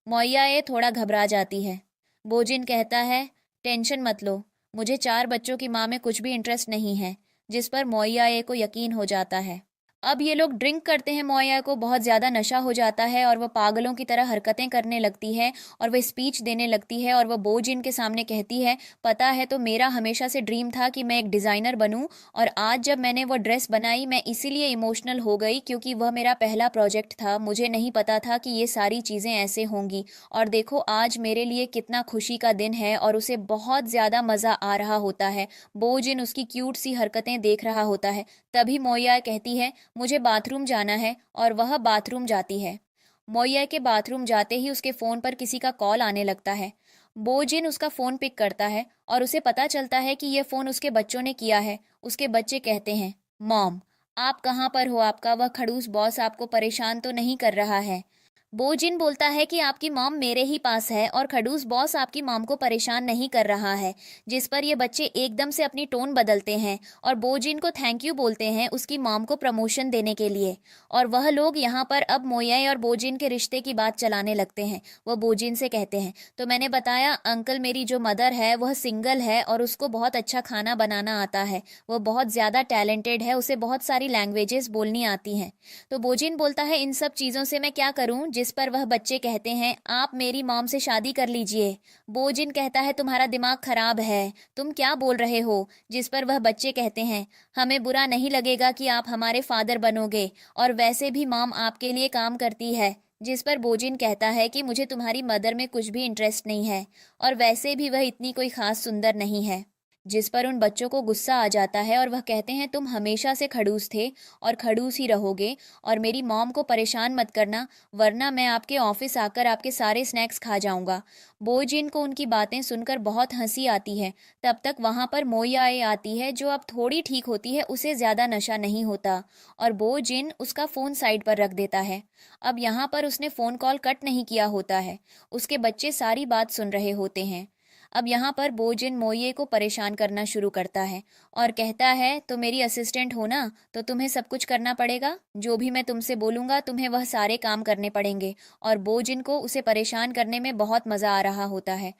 मोया ये थोड़ा घबरा जाती है। बोजिन कहता है टेंशन मत लो, मुझे 4 बच्चों की माँ में कुछ भी इंटरेस्ट नहीं है। जिस पर मोया ए को यकीन हो जाता है। अब ये लोग ड्रिंक करते हैं, मोया को बहुत ज़्यादा नशा हो जाता है और वह पागलों की तरह हरकतें करने लगती है और वह स्पीच देने लगती है और वह बो जिन के सामने कहती है पता है तो मेरा हमेशा से ड्रीम था कि मैं एक डिज़ाइनर बनूं और आज जब मैंने वो ड्रेस बनाई मैं इसीलिए इमोशनल हो गई क्योंकि वह मेरा पहला प्रोजेक्ट था, मुझे नहीं पता था कि ये सारी चीज़ें ऐसे होंगी और देखो आज मेरे लिए कितना खुशी का दिन है और उसे बहुत ज़्यादा मज़ा आ रहा होता है। बो जिन उसकी क्यूट सी हरकतें देख रहा होता है। तभी मोया कहती है मुझे बाथरूम जाना है और वह बाथरूम जाती है। मोया के बाथरूम जाते ही उसके फ़ोन पर किसी का कॉल आने लगता है। बो जिन उसका फ़ोन पिक करता है और उसे पता चलता है कि यह फ़ोन उसके बच्चों ने किया है। उसके बच्चे कहते हैं मॉम आप कहाँ पर हो, आपका वह खड़ूस बॉस आपको परेशान तो नहीं कर रहा है? बो जिन बोलता है कि आपकी मॉम मेरे ही पास है और खड़ूस बॉस आपकी मॉम को परेशान नहीं कर रहा है। जिस पर ये बच्चे एकदम से अपनी टोन बदलते हैं और बो जिन को थैंक यू बोलते हैं उसकी मॉम को प्रमोशन देने के लिए। और वह लोग यहाँ पर अब मोया और बो जिन के रिश्ते की बात चलाने लगते हैं। वह बो जिन से कहते हैं तो मैंने बताया अंकल मेरी जो मदर है वह सिंगल है और उसको बहुत अच्छा खाना बनाना आता है, वह बहुत ज़्यादा टैलेंटेड है, उसे बहुत सारी लैंग्वेजेस बोलनी आती हैं। तो बो जिन बोलता है इन सब चीज़ों से मैं क्या करूँ? जिस पर वह बच्चे कहते हैं आप मेरी मॉम से शादी कर लीजिए। बो जिन कहता है तुम्हारा दिमाग खराब है, तुम क्या बोल रहे हो? जिस पर वह बच्चे कहते हैं हमें बुरा नहीं लगेगा कि आप हमारे फादर बनोगे और वैसे भी मॉम आपके लिए काम करती है। जिस पर बोजिन कहता है कि मुझे तुम्हारी मदर में कुछ भी इंटरेस्ट नहीं है और वैसे भी वह इतनी कोई खास सुंदर नहीं है। जिस पर उन बच्चों को गुस्सा आ जाता है और वह कहते हैं तुम हमेशा से खड़ूस थे और खड़ूस ही रहोगे और मेरी मॉम को परेशान मत करना वरना मैं आपके ऑफिस आकर आपके सारे स्नैक्स खा जाऊंगा। बो जिन को उनकी बातें सुनकर बहुत हंसी आती है। तब तक वहां पर मोयाए आती है जो अब थोड़ी ठीक होती है, उसे ज़्यादा नशा नहीं होता और बो जिन उसका फ़ोन साइड पर रख देता है। अब यहाँ पर उसने फ़ोन कॉल कट नहीं किया होता है, उसके बच्चे सारी बात सुन रहे होते हैं। अब यहाँ पर बोजिन मोये को परेशान करना शुरू करता है और कहता है तो मेरी असिस्टेंट हो ना, तो तुम्हें सब कुछ करना पड़ेगा, जो भी मैं तुमसे बोलूँगा तुम्हें वह सारे काम करने पड़ेंगे। और बोजिन को उसे परेशान करने में बहुत मज़ा आ रहा होता है।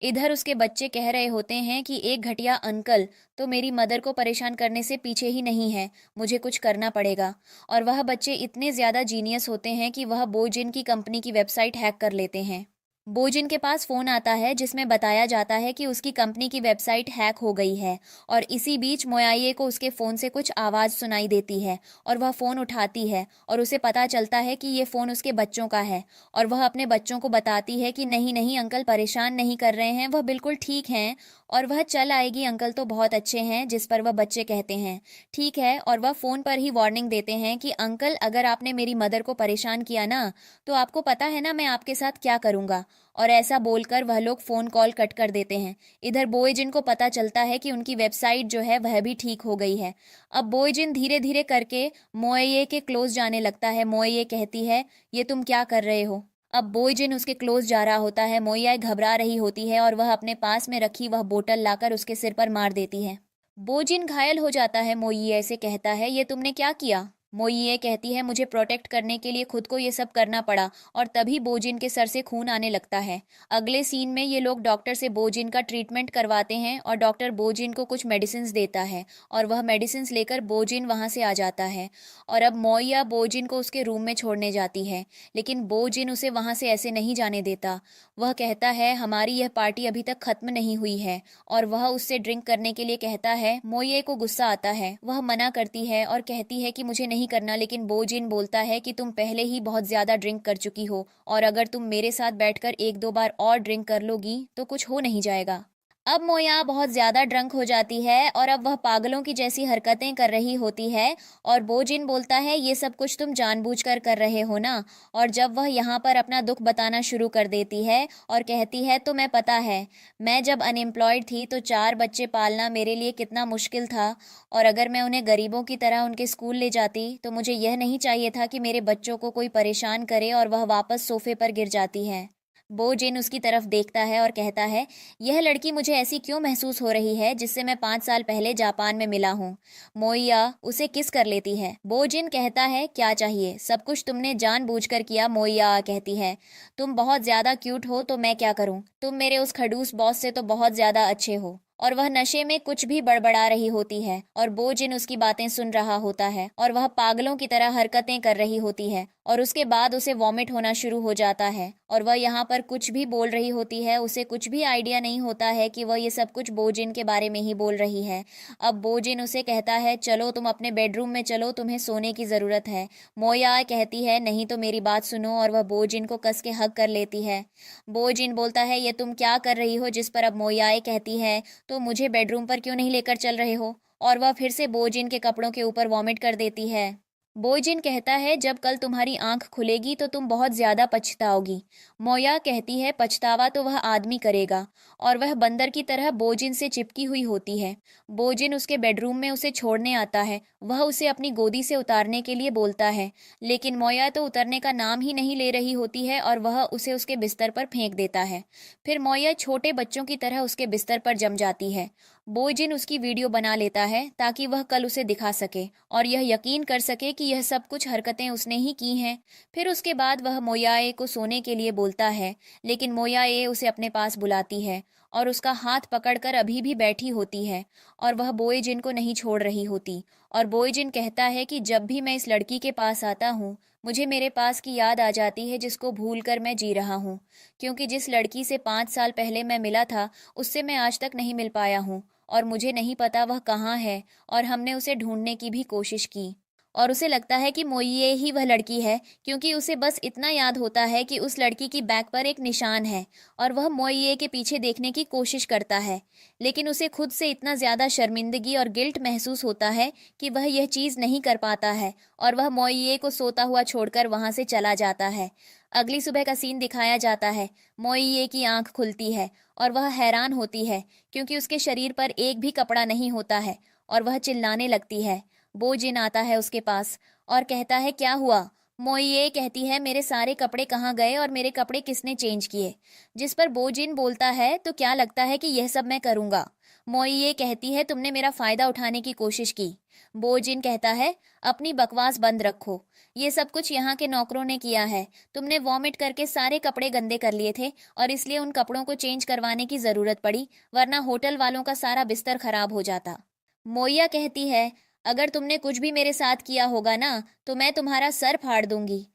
इधर उसके बच्चे कह रहे होते हैं कि एक घटिया अंकल तो मेरी मदर को परेशान करने से पीछे ही नहीं है, मुझे कुछ करना पड़ेगा। और वह बच्चे इतने ज़्यादा जीनियस होते हैं कि वह बोजिन की कंपनी की वेबसाइट हैक कर लेते हैं। बोजिन के पास फ़ोन आता है जिसमें बताया जाता है कि उसकी कंपनी की वेबसाइट हैक हो गई है और इसी बीच मोयाये को उसके फ़ोन से कुछ आवाज़ सुनाई देती है और वह फ़ोन उठाती है और उसे पता चलता है कि ये फ़ोन उसके बच्चों का है और वह अपने बच्चों को बताती है कि नहीं नहीं अंकल परेशान नहीं कर रहे हैं, वह बिल्कुल ठीक हैं और वह चल आएगी, अंकल तो बहुत अच्छे हैं। जिस पर वह बच्चे कहते हैं ठीक है और वह फ़ोन पर ही वार्निंग देते हैं कि अंकल अगर आपने मेरी मदर को परेशान किया ना तो आपको पता है ना मैं आपके साथ क्या करूँगा। और ऐसा बोलकर वह लोग फ़ोन कॉल कट कर देते हैं। इधर बोएजिन को पता चलता है कि उनकी वेबसाइट जो है वह भी ठीक हो गई है। अब बोएजिन धीरे धीरे करके मोएये के क्लोज जाने लगता है। मोएये कहती है, ये तुम क्या कर रहे हो? अब बोएजिन उसके क्लोज जा रहा होता है। मोएये घबरा रही होती है और वह अपने पास में रखी वह बोतल लाकर उसके सिर पर मार देती है। बोजिन घायल हो जाता है। मोइये से कहता है, ये तुमने क्या किया? मोइये कहती है, मुझे प्रोटेक्ट करने के लिए खुद को ये सब करना पड़ा। और तभी बोजिन के सर से खून आने लगता है। अगले सीन में ये लोग डॉक्टर से बोजिन का ट्रीटमेंट करवाते हैं और डॉक्टर बोजिन को कुछ मेडिसिन देता है और वह मेडिसिन लेकर बोजिन वहाँ से आ जाता है। और अब मोइया बोजिन को उसके रूम में छोड़ने जाती है, लेकिन बोजिन उसे वहाँ से ऐसे नहीं जाने देता। वह कहता है, हमारी यह पार्टी अभी तक खत्म नहीं हुई है, और वह उससे ड्रिंक करने के लिए कहता है। मोइये को गुस्सा आता है, वह मना करती है और कहती है कि मुझे नहीं करना, लेकिन बोजिन बोलता है कि तुम पहले ही बहुत ज्यादा ड्रिंक कर चुकी हो और अगर तुम मेरे साथ बैठकर एक दो बार और ड्रिंक कर लोगी तो कुछ हो नहीं जाएगा। अब मोया बहुत ज़्यादा ड्रंक हो जाती है और अब वह पागलों की जैसी हरकतें कर रही होती है और बोजिन बोलता है, ये सब कुछ तुम जानबूझकर कर रहे हो ना। और जब वह यहाँ पर अपना दुख बताना शुरू कर देती है और कहती है, तो मैं पता है, मैं जब अनएम्प्लॉयड थी तो 4 बच्चे पालना मेरे लिए कितना मुश्किल था, और अगर मैं उन्हें गरीबों की तरह उनके स्कूल ले जाती तो मुझे यह नहीं चाहिए था कि मेरे बच्चों को कोई परेशान करे और वह वापस सोफे पर गिर जाती है। बोजिन उसकी तरफ देखता है और कहता है, यह लड़की मुझे ऐसी क्यों महसूस हो रही है जिससे मैं 5 साल पहले जापान में मिला हूँ। मोइया उसे किस कर लेती है। बोजिन कहता है, क्या चाहिए, सब कुछ तुमने जानबूझकर किया। मोइया कहती है, तुम बहुत ज़्यादा क्यूट हो तो मैं क्या करूँ, तुम मेरे उस खड़ूस बॉस से तो बहुत ज़्यादा अच्छे हो। और वह नशे में कुछ भी बड़बड़ा रही होती है और बोजिन उसकी बातें सुन रहा होता है और वह पागलों की तरह हरकतें कर रही होती है और उसके बाद उसे वॉमिट होना शुरू हो जाता है और वह यहाँ पर कुछ भी बोल रही होती है। उसे कुछ भी आइडिया नहीं होता है कि वह ये सब कुछ बोजिन के बारे में ही बोल रही है। अब बोजिन उसे कहता है, चलो तुम अपने बेडरूम में चलो, तुम्हें सोने की ज़रूरत है। मोया कहती है, नहीं तो मेरी बात सुनो, और वह बोजिन को कस के हग कर लेती है। बोजिन बोलता है, ये तुम क्या कर रही हो, जिस पर अब मोयाए कहती है, तो मुझे बेडरूम पर क्यों नहीं लेकर चल रहे हो। और वह फिर से बोजिन के कपड़ों के ऊपर वॉमिट कर देती है। बोजिन कहता है, जब कल तुम्हारी आंख खुलेगी तो तुम बहुत ज्यादा पछताओगी। मोया कहती है, पछतावा तो वह आदमी करेगा, और वह बंदर की तरह बोजिन से चिपकी हुई होती है। बोजिन उसके बेडरूम में उसे छोड़ने आता है। वह उसे अपनी गोदी से उतारने के लिए बोलता है, लेकिन मोया तो उतरने का नाम ही नहीं ले रही होती है और वह उसे उसके बिस्तर पर फेंक देता है। फिर मोया छोटे बच्चों की तरह उसके बिस्तर पर जम जाती है। बोजिन उसकी वीडियो बना लेता है ताकि वह कल उसे दिखा सके और यह यकीन कर सके कि यह सब कुछ हरकतें उसने ही की हैं। फिर उसके बाद वह मोयाए को सोने के लिए बोलता है, लेकिन मोयाए उसे अपने पास बुलाती है और उसका हाथ पकड़कर अभी भी बैठी होती है और वह बोएजिन को नहीं छोड़ रही होती। और बोएजिन कहता है कि जब भी मैं इस लड़की के पास आता हूँ, मुझे मेरे पास की याद आ जाती है जिसको भूलकर मैं जी रहा हूँ, क्योंकि जिस लड़की से 5 साल पहले मैं मिला था उससे मैं आज तक नहीं मिल पाया हूँ और मुझे नहीं पता वह कहाँ है, और हमने उसे ढूंढने की भी कोशिश की और उसे लगता है कि मोइये ही वह लड़की है, क्योंकि उसे बस इतना याद होता है कि उस लड़की की बैक पर एक निशान है और वह मोइये के पीछे देखने की कोशिश करता है, लेकिन उसे खुद से इतना ज़्यादा शर्मिंदगी और गिल्ट महसूस होता है कि वह यह चीज़ नहीं कर पाता है और वह मोइये को सोता हुआ छोड़कर वहाँ से चला जाता है। अगली सुबह का सीन दिखाया जाता है। मोइये की आंख खुलती है और वह हैरान होती है क्योंकि उसके शरीर पर एक भी कपड़ा नहीं होता है और वह चिल्लाने लगती है। बोजिन आता है उसके पास और कहता है, क्या हुआ। मोइये कहती है, मेरे सारे कपड़े कहाँ गए और मेरे कपड़े किसने चेंज किए। जिस पर बोजिन बोलता है, तो क्या लगता है कि यह सब मैं करूँगा। मोइये कहती है, तुमने मेरा फ़ायदा उठाने की कोशिश की। बोजिन कहता है, अपनी बकवास बंद रखो, ये सब कुछ यहाँ के नौकरों ने किया है। तुमने वॉमिट करके सारे कपड़े गंदे कर लिए थे और इसलिए उन कपड़ों को चेंज करवाने की ज़रूरत पड़ी, वरना होटल वालों का सारा बिस्तर खराब हो जाता। मोइया कहती है, अगर तुमने कुछ भी मेरे साथ किया होगा ना, तो मैं तुम्हारा सर फाड़ दूंगी।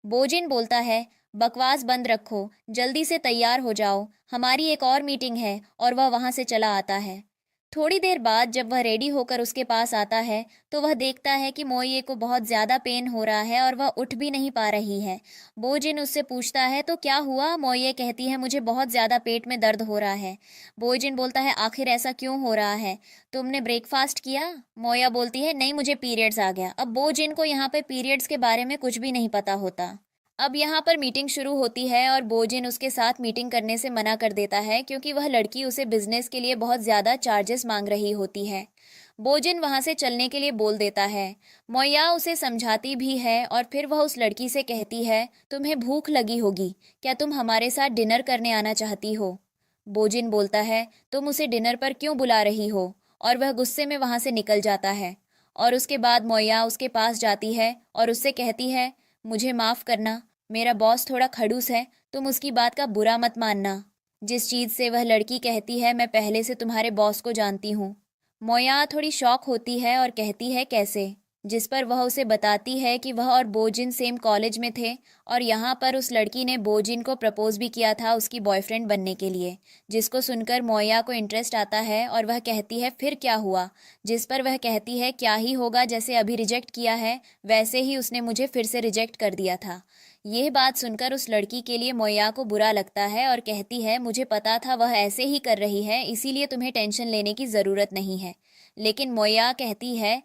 बोजिन बोलता है, बकवास बंद रखो, जल्दी से तैयार हो जाओ, हमारी एक और मीटिंग है, और वह वहां से चला आता है। थोड़ी देर बाद जब वह रेडी होकर उसके पास आता है तो वह देखता है कि मोइये को बहुत ज़्यादा पेन हो रहा है और वह उठ भी नहीं पा रही है। बोजिन उससे पूछता है, तो क्या हुआ। मोइये कहती है, मुझे बहुत ज़्यादा पेट में दर्द हो रहा है। बोजिन बोलता है, आखिर ऐसा क्यों हो रहा है, तुमने ब्रेकफास्ट किया। मोया बोलती है, नहीं, मुझे पीरियड्स आ गया। अब बोजिन को यहाँ पे पीरियड्स के बारे में कुछ भी नहीं पता होता। अब यहाँ पर मीटिंग शुरू होती है और बोजिन उसके साथ मीटिंग करने से मना कर देता है क्योंकि वह लड़की उसे बिजनेस के लिए बहुत ज़्यादा चार्जेस मांग रही होती है। बोजिन वहाँ से चलने के लिए बोल देता है। मोया उसे समझाती भी है और फिर वह उस लड़की से कहती है, तुम्हें भूख लगी होगी, क्या तुम हमारे साथ डिनर करने आना चाहती हो? बोजिन बोलता है, तुम उसे डिनर पर क्यों बुला रही हो? और वह गुस्से में वहाँ से निकल जाता है। और उसके बाद मोया उसके पास जाती है और उससे कहती है, मुझे माफ़ करना, मेरा बॉस थोड़ा खड़ूस है, तुम उसकी बात का बुरा मत मानना। जिस चीज़ से वह लड़की कहती है, मैं पहले से तुम्हारे बॉस को जानती हूँ। मोया थोड़ी शॉक होती है और कहती है, कैसे? जिस पर वह उसे बताती है कि वह और बोजिन सेम कॉलेज में थे और यहाँ पर उस लड़की ने बोजिन को प्रपोज भी किया था उसकी बॉयफ्रेंड बनने के लिए, जिसको सुनकर मोया को इंटरेस्ट आता है और वह कहती है, फिर क्या हुआ? जिस पर वह कहती है, क्या ही होगा, जैसे अभी रिजेक्ट किया है वैसे ही उसने मुझे फिर से रिजेक्ट कर दिया था। यह बात सुनकर उस लड़की के लिए मोया को बुरा लगता है और कहती है, मुझे पता था वह ऐसे ही कर रही है, इसीलिए तुम्हें टेंशन लेने की ज़रूरत नहीं है। लेकिन मोया कहती है,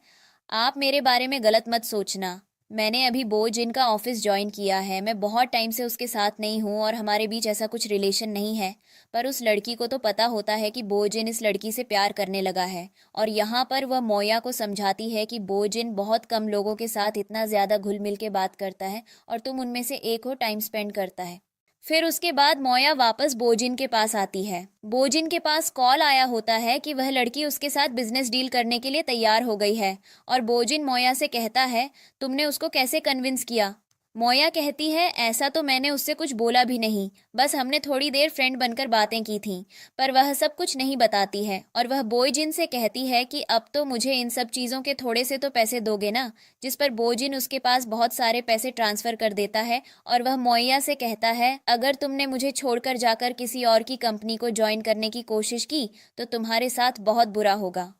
आप मेरे बारे में गलत मत सोचना। मैंने अभी बोजिन का ऑफिस ज्वाइन किया है, मैं बहुत टाइम से उसके साथ नहीं हूँ और हमारे बीच ऐसा कुछ रिलेशन नहीं है। पर उस लड़की को तो पता होता है कि बोजिन इस लड़की से प्यार करने लगा है और यहाँ पर वह मोया को समझाती है कि बोजिन बहुत कम लोगों के साथ इतना ज़्यादा घुल मिल के बात करता है और तुम उनमें से एक हो, टाइम स्पेंड करता है। फिर उसके बाद मोया वापस बोजिन के पास आती है। बोजिन के पास कॉल आया होता है कि वह लड़की उसके साथ बिजनेस डील करने के लिए तैयार हो गई है और बोजिन मोया से कहता है, तुमने उसको कैसे कन्विंस किया? मोया कहती है, ऐसा तो मैंने उससे कुछ बोला भी नहीं, बस हमने थोड़ी देर फ्रेंड बनकर बातें की थी। पर वह सब कुछ नहीं बताती है और वह बोजिन से कहती है कि अब तो मुझे इन सब चीज़ों के थोड़े से तो पैसे दोगे ना। जिस पर बोजिन उसके पास बहुत सारे पैसे ट्रांसफ़र कर देता है और वह मोया से कहता है, अगर तुमने मुझे छोड़कर जाकर किसी और की कंपनी को ज्वाइन करने की कोशिश की तो तुम्हारे साथ बहुत बुरा होगा।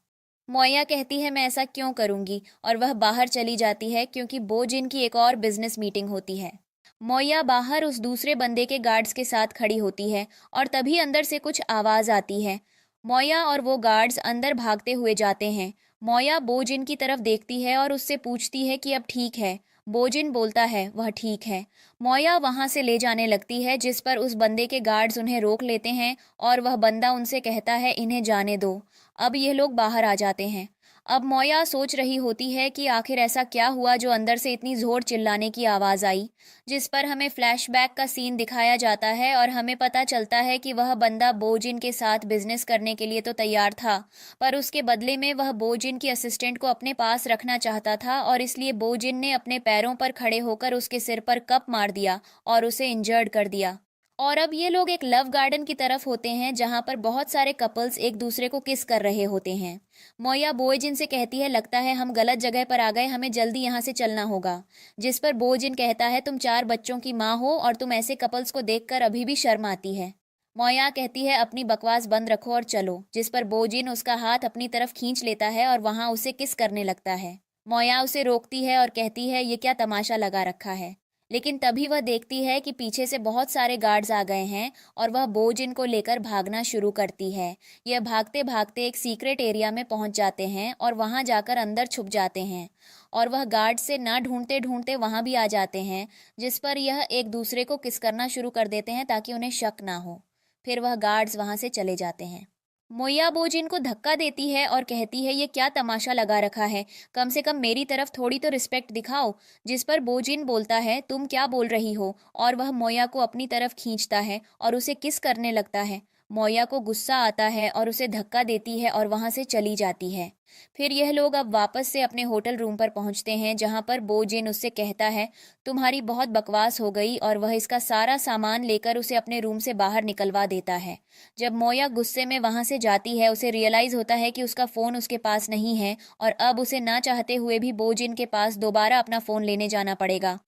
मोया कहती है, मैं ऐसा क्यों करूंगी, और वह बाहर चली जाती है क्योंकि बोजिन की एक और बिजनेस मीटिंग होती है। मोया बाहर उस दूसरे बंदे के गार्ड्स के साथ खड़ी होती है और तभी अंदर से कुछ आवाज़ आती है। मोया और वो गार्ड्स अंदर भागते हुए जाते हैं। मोया बोजिन की तरफ देखती है और उससे पूछती है कि अब ठीक है? बोजिन बोलता है, वह ठीक है। मोया वहां से ले जाने लगती है जिस पर उस बंदे के गार्ड्स उन्हें रोक लेते हैं और वह बंदा उनसे कहता है, इन्हें जाने दो। अब ये लोग बाहर आ जाते हैं। अब मोया सोच रही होती है कि आखिर ऐसा क्या हुआ जो अंदर से इतनी जोर चिल्लाने की आवाज़ आई, जिस पर हमें फ्लैशबैक का सीन दिखाया जाता है और हमें पता चलता है कि वह बंदा बोजिन के साथ बिजनेस करने के लिए तो तैयार था, पर उसके बदले में वह बोजिन की असिस्टेंट को अपने पास रखना चाहता था और इसलिए बोजिन ने अपने पैरों पर खड़े होकर उसके सिर पर कप मार दिया और उसे इंजर्ड कर दिया। और अब ये लोग एक लव गार्डन की तरफ होते हैं जहां पर बहुत सारे कपल्स एक दूसरे को किस कर रहे होते हैं। मोया बोजिन से कहती है, लगता है हम गलत जगह पर आ गए, हमें जल्दी यहाँ से चलना होगा। जिस पर बोजिन कहता है, तुम 4 बच्चों की माँ हो और तुम ऐसे कपल्स को देखकर अभी भी शर्म आती है। मोया कहती है, अपनी बकवास बंद रखो और चलो। जिस पर बोजिन उसका हाथ अपनी तरफ खींच लेता है और वहां उसे किस करने लगता है। मोया उसे रोकती है और कहती है, ये क्या तमाशा लगा रखा है। लेकिन तभी वह देखती है कि पीछे से बहुत सारे गार्ड्स आ गए हैं और वह बोजिन को लेकर भागना शुरू करती है। यह भागते भागते एक सीक्रेट एरिया में पहुंच जाते हैं और वहां जाकर अंदर छुप जाते हैं और वह गार्ड से ना ढूंढते ढूंढते वहां भी आ जाते हैं, जिस पर यह एक दूसरे को किस करना शुरू कर देते हैं ताकि उन्हें शक ना हो। फिर वह गार्ड्स वहां से चले जाते हैं। मोया बोजिन को धक्का देती है और कहती है, ये क्या तमाशा लगा रखा है, कम से कम मेरी तरफ थोड़ी तो रिस्पेक्ट दिखाओ। जिस पर बोजिन बोलता है, तुम क्या बोल रही हो, और वह मोया को अपनी तरफ खींचता है और उसे किस करने लगता है। मोया को गुस्सा आता है और उसे धक्का देती है और वहां से चली जाती है। फिर यह लोग अब वापस से अपने होटल रूम पर पहुंचते हैं जहां पर बोजिन उससे कहता है, तुम्हारी बहुत बकवास हो गई, और वह इसका सारा सामान लेकर उसे अपने रूम से बाहर निकलवा देता है। जब मोया गुस्से में वहां से जाती है, उसे रियलाइज होता है कि उसका फोन उसके पास नहीं है और अब उसे ना चाहते हुए भी बोजिन के पास दोबारा अपना फोन लेने जाना पड़ेगा।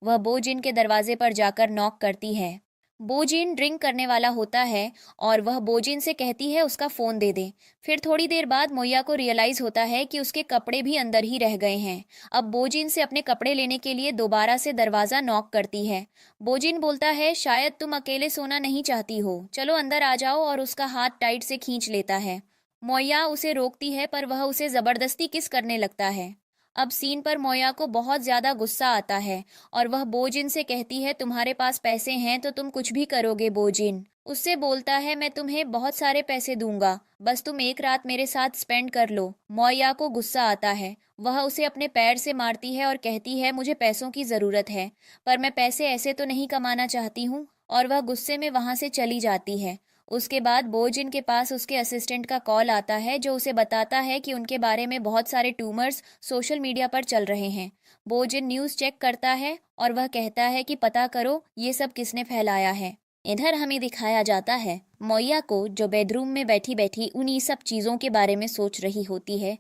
वह बोजिन के दरवाजे पर जाकर नॉक करती है। बोजिन ड्रिंक करने वाला होता है और वह बोजिन से कहती है उसका फ़ोन दे दे। फिर थोड़ी देर बाद मोया को रियलाइज़ होता है कि उसके कपड़े भी अंदर ही रह गए हैं। अब बोजिन से अपने कपड़े लेने के लिए दोबारा से दरवाज़ा नॉक करती है। बोजिन बोलता है, शायद तुम अकेले सोना नहीं चाहती हो, चलो अंदर आ जाओ, और उसका हाथ टाइट से खींच लेता है। मोया उसे रोकती है पर वह उसे ज़बरदस्ती किस करने लगता है। अब सीन पर मोया को बहुत ज्यादा गुस्सा आता है और वह बोजिन से कहती है, तुम्हारे पास पैसे हैं तो तुम कुछ भी करोगे बोजिन। उससे बोलता है, मैं तुम्हें बहुत सारे पैसे दूंगा, बस तुम एक रात मेरे साथ स्पेंड कर लो। मोया को गुस्सा आता है, वह उसे अपने पैर से मारती है और कहती है, मुझे पैसों की जरूरत है, पर मैं पैसे ऐसे तो नहीं कमाना चाहती हूँ। और वह गुस्से में वहां से चली जाती है। उसके बाद बोजिन के पास उसके असिस्टेंट का कॉल आता है, जो उसे बताता है कि उनके बारे में बहुत सारे ट्यूमर्स सोशल मीडिया पर चल रहे हैं। बोजिन न्यूज़ चेक करता है और वह कहता है कि पता करो ये सब किसने फैलाया है। इधर हमें दिखाया जाता है मोया को, जो बेडरूम में बैठी बैठी उन्हीं सब चीज़ों के बारे में सोच रही होती है।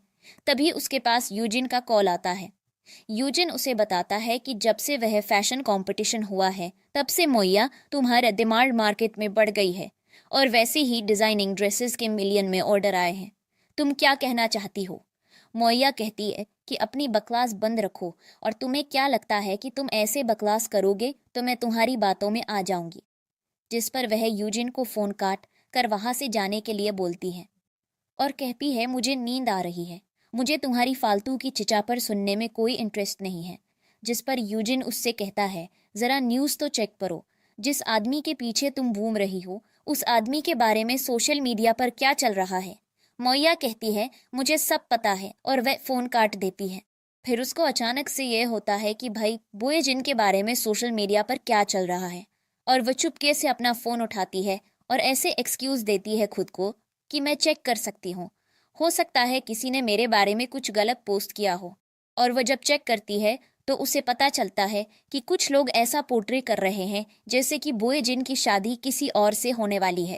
तभी उसके पास यूजिन का कॉल आता है। यूजिन उसे बताता है कि जब से वह फैशन कंपटीशन हुआ है तब से मोया तुम्हारा डिमांड मार्केट में बढ़ गई है और वैसे ही डिजाइनिंग ड्रेसेस के मिलियन में ऑर्डर आए हैं। तुम क्या कहना चाहती हो? मोया कहती है कि अपनी बकवास बंद रखो, और तुम्हें क्या लगता है कि तुम ऐसे बकवास करोगे तो मैं तुम्हारी बातों में आ जाऊंगी। जिस पर वह यूजिन को फोन काट कर वहां से जाने के लिए बोलती है और कहती है, मुझे नींद आ रही है, मुझे तुम्हारी फालतू की चिचापर सुनने में कोई इंटरेस्ट नहीं है। जिस पर यूजिन उससे कहता है, जरा न्यूज़ तो चेक करो, जिस आदमी के पीछे तुम घूम रही हो उस आदमी के बारे में सोशल मीडिया पर क्या चल रहा है। मोया कहती है, मुझे सब पता है, और वह फोन काट देती है। फिर उसको अचानक से यह होता है कि भाई बोएजिन के बारे में सोशल मीडिया पर क्या चल रहा है, और वह चुपके से अपना फोन उठाती है और ऐसे एक्सक्यूज देती है खुद को कि मैं चेक कर सकती हूँ, हो सकता है किसी ने मेरे बारे में कुछ गलत पोस्ट किया हो। और वह जब चेक करती है तो उसे पता चलता है कि कुछ लोग ऐसा पोर्ट्रे कर रहे हैं जैसे कि बोएजिन की शादी किसी और से होने वाली है।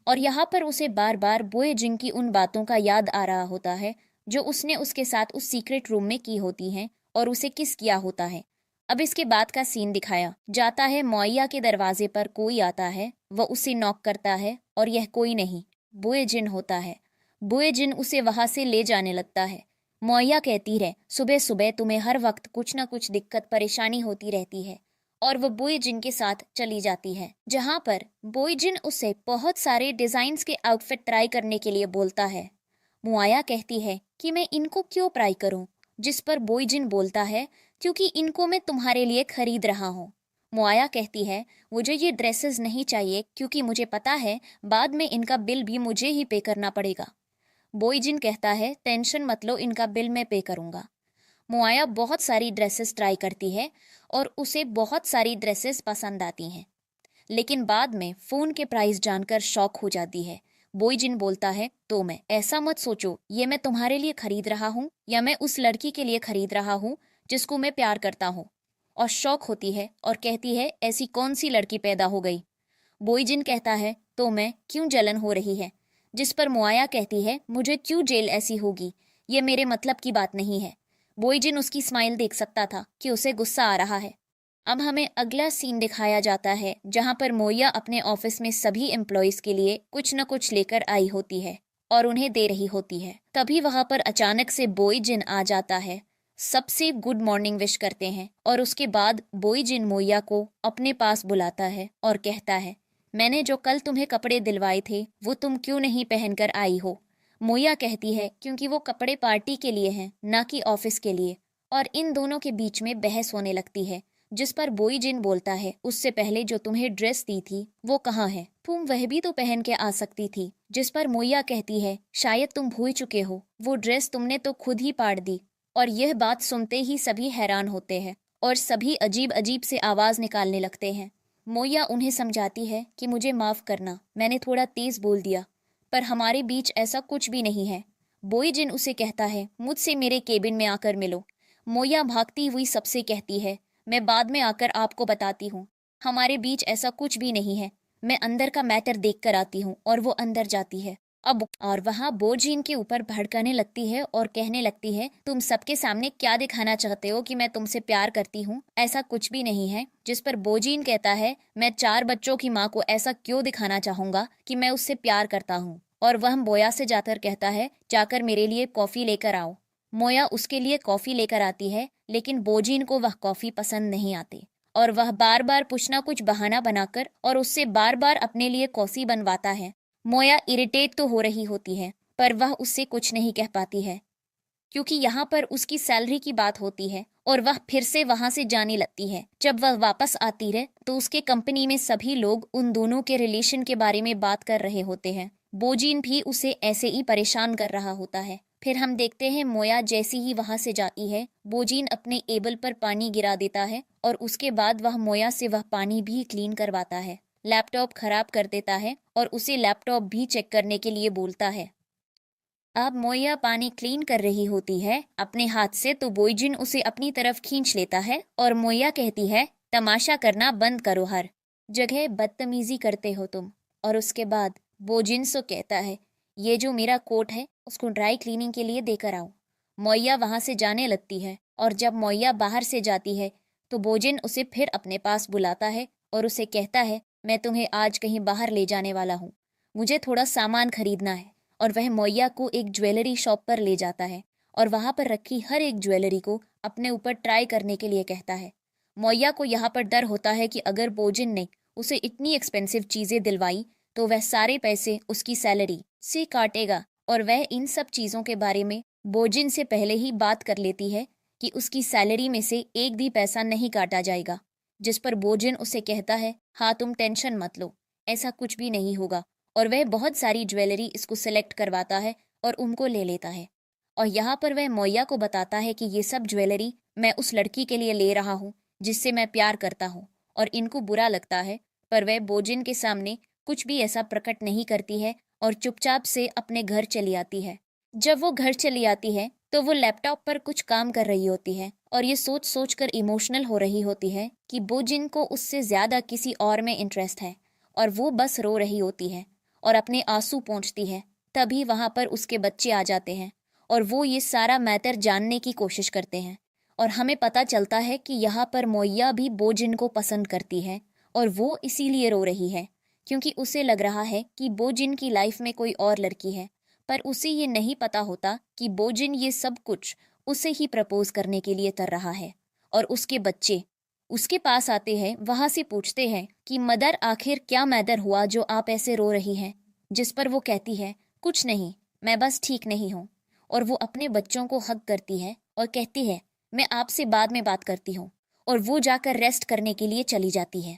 और यहाँ पर उसे बार बार बोएजिन की उन बातों का याद आ रहा होता है जो उसने उसके साथ उस सीक्रेट रूम में की होती हैं और उसे किस किया होता है। अब इसके बाद का सीन दिखाया जाता है, मोया के दरवाजे पर कोई आता है, वह उसे नॉक करता है और यह कोई नहीं बोएजिन होता है। बोएजिन उसे वहां से ले जाने लगता है। मोया कहती रहे, सुबह सुबह तुम्हें हर वक्त कुछ ना कुछ दिक्कत परेशानी होती रहती है, और वह बोएजिन के साथ चली जाती है, जहां पर बोएजिन उसे बहुत सारे डिजाइन्स के आउटफिट ट्राई करने के लिए बोलता है। मोया कहती है कि मैं इनको क्यों ट्राई करूं, जिस पर बोएजिन बोलता है, क्योंकि इनको मैं तुम्हारे लिए खरीद रहा हूँ। मोया कहती है, मुझे ये ड्रेसेस नहीं चाहिए क्योंकि मुझे पता है बाद में इनका बिल भी मुझे ही पे करना पड़ेगा। बोएजिन कहता है, टेंशन मत लो, इनका बिल मैं पे करूंगा। मोया बहुत सारी ड्रेसेस ट्राई करती है और उसे बहुत सारी ड्रेसेस पसंद आती हैं, लेकिन बाद में फोन के प्राइस जानकर शॉक हो जाती है। बोएजिन बोलता है, तो मैं ऐसा मत सोचो, ये मैं तुम्हारे लिए खरीद रहा हूँ या मैं उस लड़की के लिए खरीद रहा हूँ जिसको मैं प्यार करता हूँ। और शॉक होती है और कहती है, ऐसी कौन सी लड़की पैदा हो गई। बोएजिन कहता है, तो मैं क्यों जलन हो रही है। जिस पर मोया कहती है, मुझे क्यों जेल ऐसी होगी, ये मेरे मतलब की बात नहीं है। बोएजिन उसकी स्माइल देख सकता था कि उसे गुस्सा आ रहा है। अब हमें अगला सीन दिखाया जाता है जहां पर मोया अपने ऑफिस में सभी एम्प्लॉयज के लिए कुछ न कुछ लेकर आई होती है और उन्हें दे रही होती है। तभी वहां पर अचानक से बोएजिन आ जाता है, सबसे गुड मॉर्निंग विश करते हैं और उसके बाद बोएजिन मोया को अपने पास बुलाता है और कहता है, मैंने जो कल तुम्हें कपड़े दिलवाए थे वो तुम क्यों नहीं पहनकर आई हो। मोया कहती है, क्योंकि वो कपड़े पार्टी के लिए हैं, ना कि ऑफिस के लिए। और इन दोनों के बीच में बहस होने लगती है, जिस पर बोएजिन बोलता है, उससे पहले जो तुम्हें ड्रेस दी थी वो कहाँ है, तुम वह भी तो पहन के आ सकती थी। जिस पर मोया कहती है, शायद तुम भूल चुके हो, वो ड्रेस तुमने तो खुद ही पाड़ दी। और यह बात सुनते ही सभी हैरान होते हैं और सभी अजीब अजीब से आवाज निकालने लगते हैं। मोया उन्हें समझाती है कि मुझे माफ करना, मैंने थोड़ा तेज बोल दिया, पर हमारे बीच ऐसा कुछ भी नहीं है। बोएजिन उसे कहता है, मुझसे मेरे केबिन में आकर मिलो। मोया भागती हुई सबसे कहती है, मैं बाद में आकर आपको बताती हूँ, हमारे बीच ऐसा कुछ भी नहीं है, मैं अंदर का मैटर देख कर आती हूँ। और वो अंदर जाती है। अब और वहाँ बोएजिन के ऊपर भड़काने लगती है और कहने लगती है, तुम सबके सामने क्या दिखाना चाहते हो कि मैं तुमसे प्यार करती हूँ, ऐसा कुछ भी नहीं है। जिस पर बोएजिन कहता है, मैं 4 बच्चों की माँ को ऐसा क्यों दिखाना चाहूंगा कि मैं उससे प्यार करता हूँ। और वह मोया से जाकर कहता है, जाकर मेरे लिए कॉफी लेकर आओ। मोया उसके लिए कॉफी लेकर आती है, लेकिन बोएजिन को वह कॉफी पसंद नहीं आती और वह बार बार कुछ ना कुछ बहाना बनाकर और उससे बार बार अपने लिए कॉफी बनवाता है। मोया इरिटेट तो हो रही होती है, पर वह उससे कुछ नहीं कह पाती है। क्योंकि यहाँ पर उसकी सैलरी की बात होती है और वह फिर से वहां से जाने लगती है। जब वह वापस आती है तो उसके कंपनी में सभी लोग उन दोनों के रिलेशन के बारे में बात कर रहे होते हैं। बोजिन भी उसे ऐसे ही परेशान कर रहा होता है। फिर हम देखते हैं मोया जैसी ही वहां से जाती है, बोजिन अपने एबल पर पानी गिरा देता है और उसके बाद वह मोया से वह पानी भी क्लीन करवाता है। लैपटॉप खराब कर देता है और उसे लैपटॉप भी चेक करने के लिए बोलता है। अब मोया पानी क्लीन कर रही होती है अपने हाथ से, तो बोइजिन उसे अपनी तरफ खींच लेता है और मोया कहती है, तमाशा करना बंद करो, हर जगह बदतमीजी करते हो तुम। और उसके बाद बोजिन कहता है, ये जो मेरा कोट है उसको ड्राई क्लीनिंग के लिए देकर आओ। मोया वहां से जाने लगती है और जब मोया बाहर से जाती है तो बोजिन उसे फिर अपने पास बुलाता है और उसे कहता है, मैं तुम्हें आज कहीं बाहर ले जाने वाला हूँ, मुझे थोड़ा सामान खरीदना है। और वह मोया को एक ज्वेलरी शॉप पर ले जाता है और वहां पर रखी हर एक ज्वेलरी को अपने ऊपर ट्राई करने के लिए कहता है। मोया को यहाँ पर डर होता है कि अगर बोजिन ने उसे इतनी एक्सपेंसिव चीजें दिलवाई तो वह सारे पैसे उसकी सैलरी से काटेगा और वह इन सब चीजों के बारे में बोजिन से पहले ही बात कर लेती है कि उसकी सैलरी में से एक भी पैसा नहीं काटा जाएगा। जिस पर बोजिन उसे कहता है, हाँ तुम टेंशन मत लो, ऐसा कुछ भी नहीं होगा। और वह बहुत सारी ज्वेलरी इसको सिलेक्ट करवाता है और उनको ले लेता है। और यहाँ पर वह मोया को बताता है कि ये सब ज्वेलरी मैं उस लड़की के लिए ले रहा हूँ जिससे मैं प्यार करता हूँ। और इनको बुरा लगता है पर वह बोजिन के सामने कुछ भी ऐसा प्रकट नहीं करती है और चुपचाप से अपने घर चली आती है। जब वो घर चली आती है तो वो लैपटॉप पर कुछ काम कर रही होती है और ये सोच सोच कर इमोशनल हो रही होती है कि बोजिन को उससे ज्यादा किसी और में इंटरेस्ट है और वो बस रो रही होती है और अपने आंसू पोंछती है। तभी वहां पर उसके बच्चे आ जाते हैं और वो ये सारा मैटर जानने की कोशिश करते हैं और हमें पता चलता है कि यहाँ पर मोया भी बोजिन को पसंद करती है और वो इसीलिए रो रही है क्योंकि उसे लग रहा है कि बोजिन की लाइफ में कोई और लड़की है। पर उसे ये नहीं पता होता कि बोजिन ये सब कुछ उसे ही प्रपोज करने के लिए कर रहा है। और उसके बच्चे उसके पास आते हैं, वहां से पूछते हैं कि मदर आखिर क्या मैटर हुआ जो आप ऐसे रो रही हैं। जिस पर वो कहती है, कुछ नहीं, मैं बस ठीक नहीं हूँ। और वो अपने बच्चों को हग करती है और कहती है, मैं आपसे बाद में बात करती हूँ। और वो जाकर रेस्ट करने के लिए चली जाती है।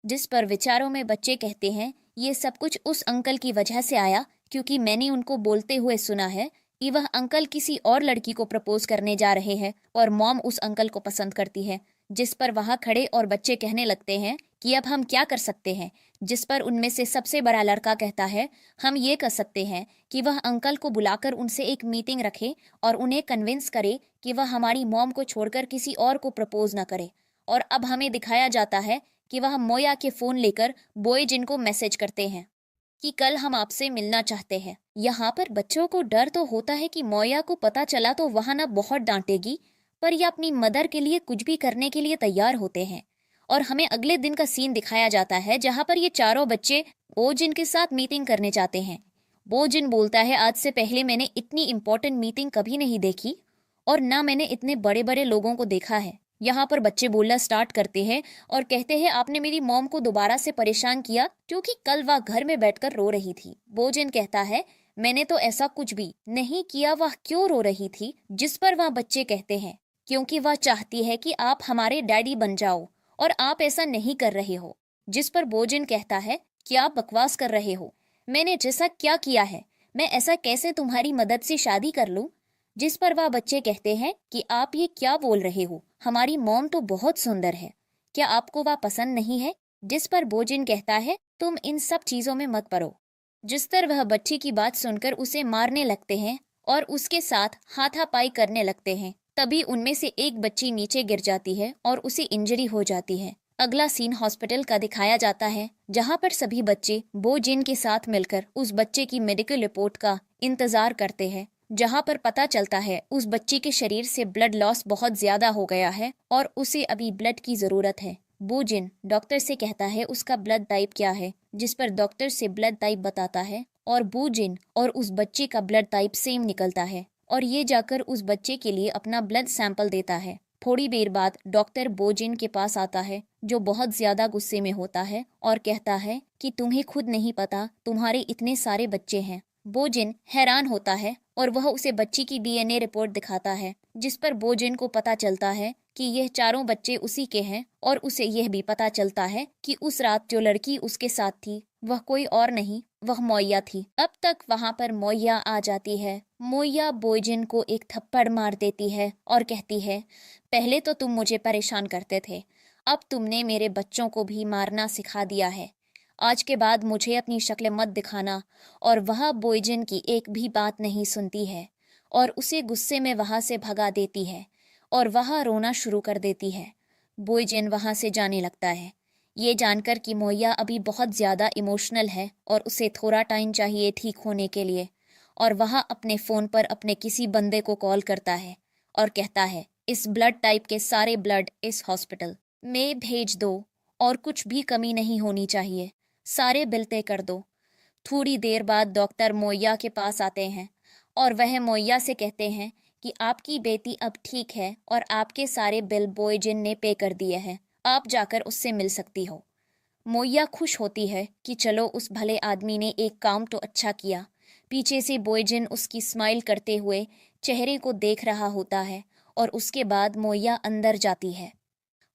जिस पर विचारों में बच्चे कहते हैं, ये सब कुछ उस अंकल की वजह से आया क्योंकि मैंने उनको बोलते हुए सुना है कि वह अंकल किसी और लड़की को प्रपोज करने जा रहे हैं और मॉम उस अंकल को पसंद करती है। जिस पर वहां खड़े और बच्चे कहने लगते हैं कि अब हम क्या कर सकते हैं। जिस पर उनमें से सबसे बड़ा लड़का कहता है, हम ये कर सकते हैं कि वह अंकल को बुलाकर उनसे एक मीटिंग रखे और उन्हें कन्विंस करे कि वह हमारी मॉम को छोड़कर किसी और को प्रपोज न करे। और अब हमें दिखाया जाता है कि वह मोया के फोन लेकर बोइजिन को मैसेज करते हैं कि कल हम आपसे मिलना चाहते हैं। यहाँ पर बच्चों को डर तो होता है कि मोया को पता चला तो वह ना बहुत डांटेगी, पर यह अपनी मदर के लिए कुछ भी करने के लिए तैयार होते हैं। और हमें अगले दिन का सीन दिखाया जाता है जहाँ पर ये चारों बच्चे बोजिन के साथ मीटिंग करने जाते हैं। बोजिन बोलता है, आज से पहले मैंने इतनी इंपॉर्टेंट मीटिंग कभी नहीं देखी और ना मैंने इतने बड़े बड़े लोगों को देखा है। यहाँ पर बच्चे बोलना स्टार्ट करते हैं और कहते हैं, आपने मेरी मॉम को दोबारा से परेशान किया क्योंकि कल वह घर में बैठकर रो रही थी। बोजिन कहता है, मैंने तो ऐसा कुछ भी नहीं किया, वह क्यों रो रही थी। जिस पर वह बच्चे कहते हैं, क्योंकि वह चाहती है कि आप हमारे डैडी बन जाओ और आप ऐसा नहीं कर रहे हो। जिस पर बोजिन कहता है, क्या आप बकवास कर रहे हो, मैंने जैसा क्या किया है, मैं ऐसा कैसे तुम्हारी मदद से शादी कर लूं। जिस पर वह बच्चे कहते हैं कि आप ये क्या बोल रहे हो, हमारी मॉम तो बहुत सुंदर है, क्या आपको वह पसंद नहीं है। जिस पर बोजिन कहता है, तुम इन सब चीजों में मत पड़ो। जिस पर वह बच्ची की बात सुनकर उसे मारने लगते हैं और उसके साथ हाथापाई करने लगते हैं। तभी उनमें से एक बच्ची नीचे गिर जाती है और उसे इंजरी हो जाती है। अगला सीन हॉस्पिटल का दिखाया जाता है जहाँ पर सभी बच्चे बोजिन के साथ मिलकर उस बच्चे की मेडिकल रिपोर्ट का इंतजार करते हैं, जहाँ पर पता चलता है उस बच्ची के शरीर से ब्लड लॉस बहुत ज्यादा हो गया है और उसे अभी ब्लड की जरूरत है। बोजिन डॉक्टर से कहता है उसका ब्लड टाइप क्या है, जिस पर डॉक्टर से ब्लड टाइप बताता है और बोजिन और उस बच्चे का ब्लड टाइप सेम निकलता है और ये जाकर उस बच्चे के लिए अपना ब्लड सैंपल देता है। थोड़ी देर बाद डॉक्टर बोजिन के पास आता है जो बहुत ज्यादा गुस्से में होता है और कहता है कि तुम्हें खुद नहीं पता तुम्हारे इतने सारे बच्चे हैं। बोजिन हैरान होता है और वह उसे बच्ची की डीएनए रिपोर्ट दिखाता है, जिस पर बोजिन को पता चलता है कि यह चारों बच्चे उसी के हैं। और उसे यह भी पता चलता है कि उस रात जो लड़की उसके साथ थी वह कोई और नहीं, वह मोया थी। अब तक वहां पर मोया आ जाती है। मोया बोजिन को एक थप्पड़ मार देती है और कहती है, पहले तो तुम मुझे परेशान करते थे, अब तुमने मेरे बच्चों को भी मारना सिखा दिया है। आज के बाद मुझे अपनी शक्ल मत दिखाना। और वह बोइजिन की एक भी बात नहीं सुनती है और उसे गुस्से में वहां से भगा देती है और वह रोना शुरू कर देती है। बोइजिन वहां से जाने लगता है, ये जानकर कि मोया अभी बहुत ज़्यादा इमोशनल है और उसे थोड़ा टाइम चाहिए ठीक होने के लिए। और वह अपने फ़ोन पर अपने किसी बंदे को कॉल करता है और कहता है, इस ब्लड टाइप के सारे ब्लड इस हॉस्पिटल में भेज दो और कुछ भी कमी नहीं होनी चाहिए, सारे बिल तय कर दो। थोड़ी देर बाद डॉक्टर मोया के पास आते हैं और वह मोया से कहते हैं कि आपकी बेटी अब ठीक है और आपके सारे बिल बोइजिन ने पे कर दिए हैं, आप जाकर उससे मिल सकती हो। मोया खुश होती है कि चलो उस भले आदमी ने एक काम तो अच्छा किया। पीछे से बोइजिन उसकी स्माइल करते हुए चेहरे को देख रहा होता है और उसके बाद मोया अंदर जाती है।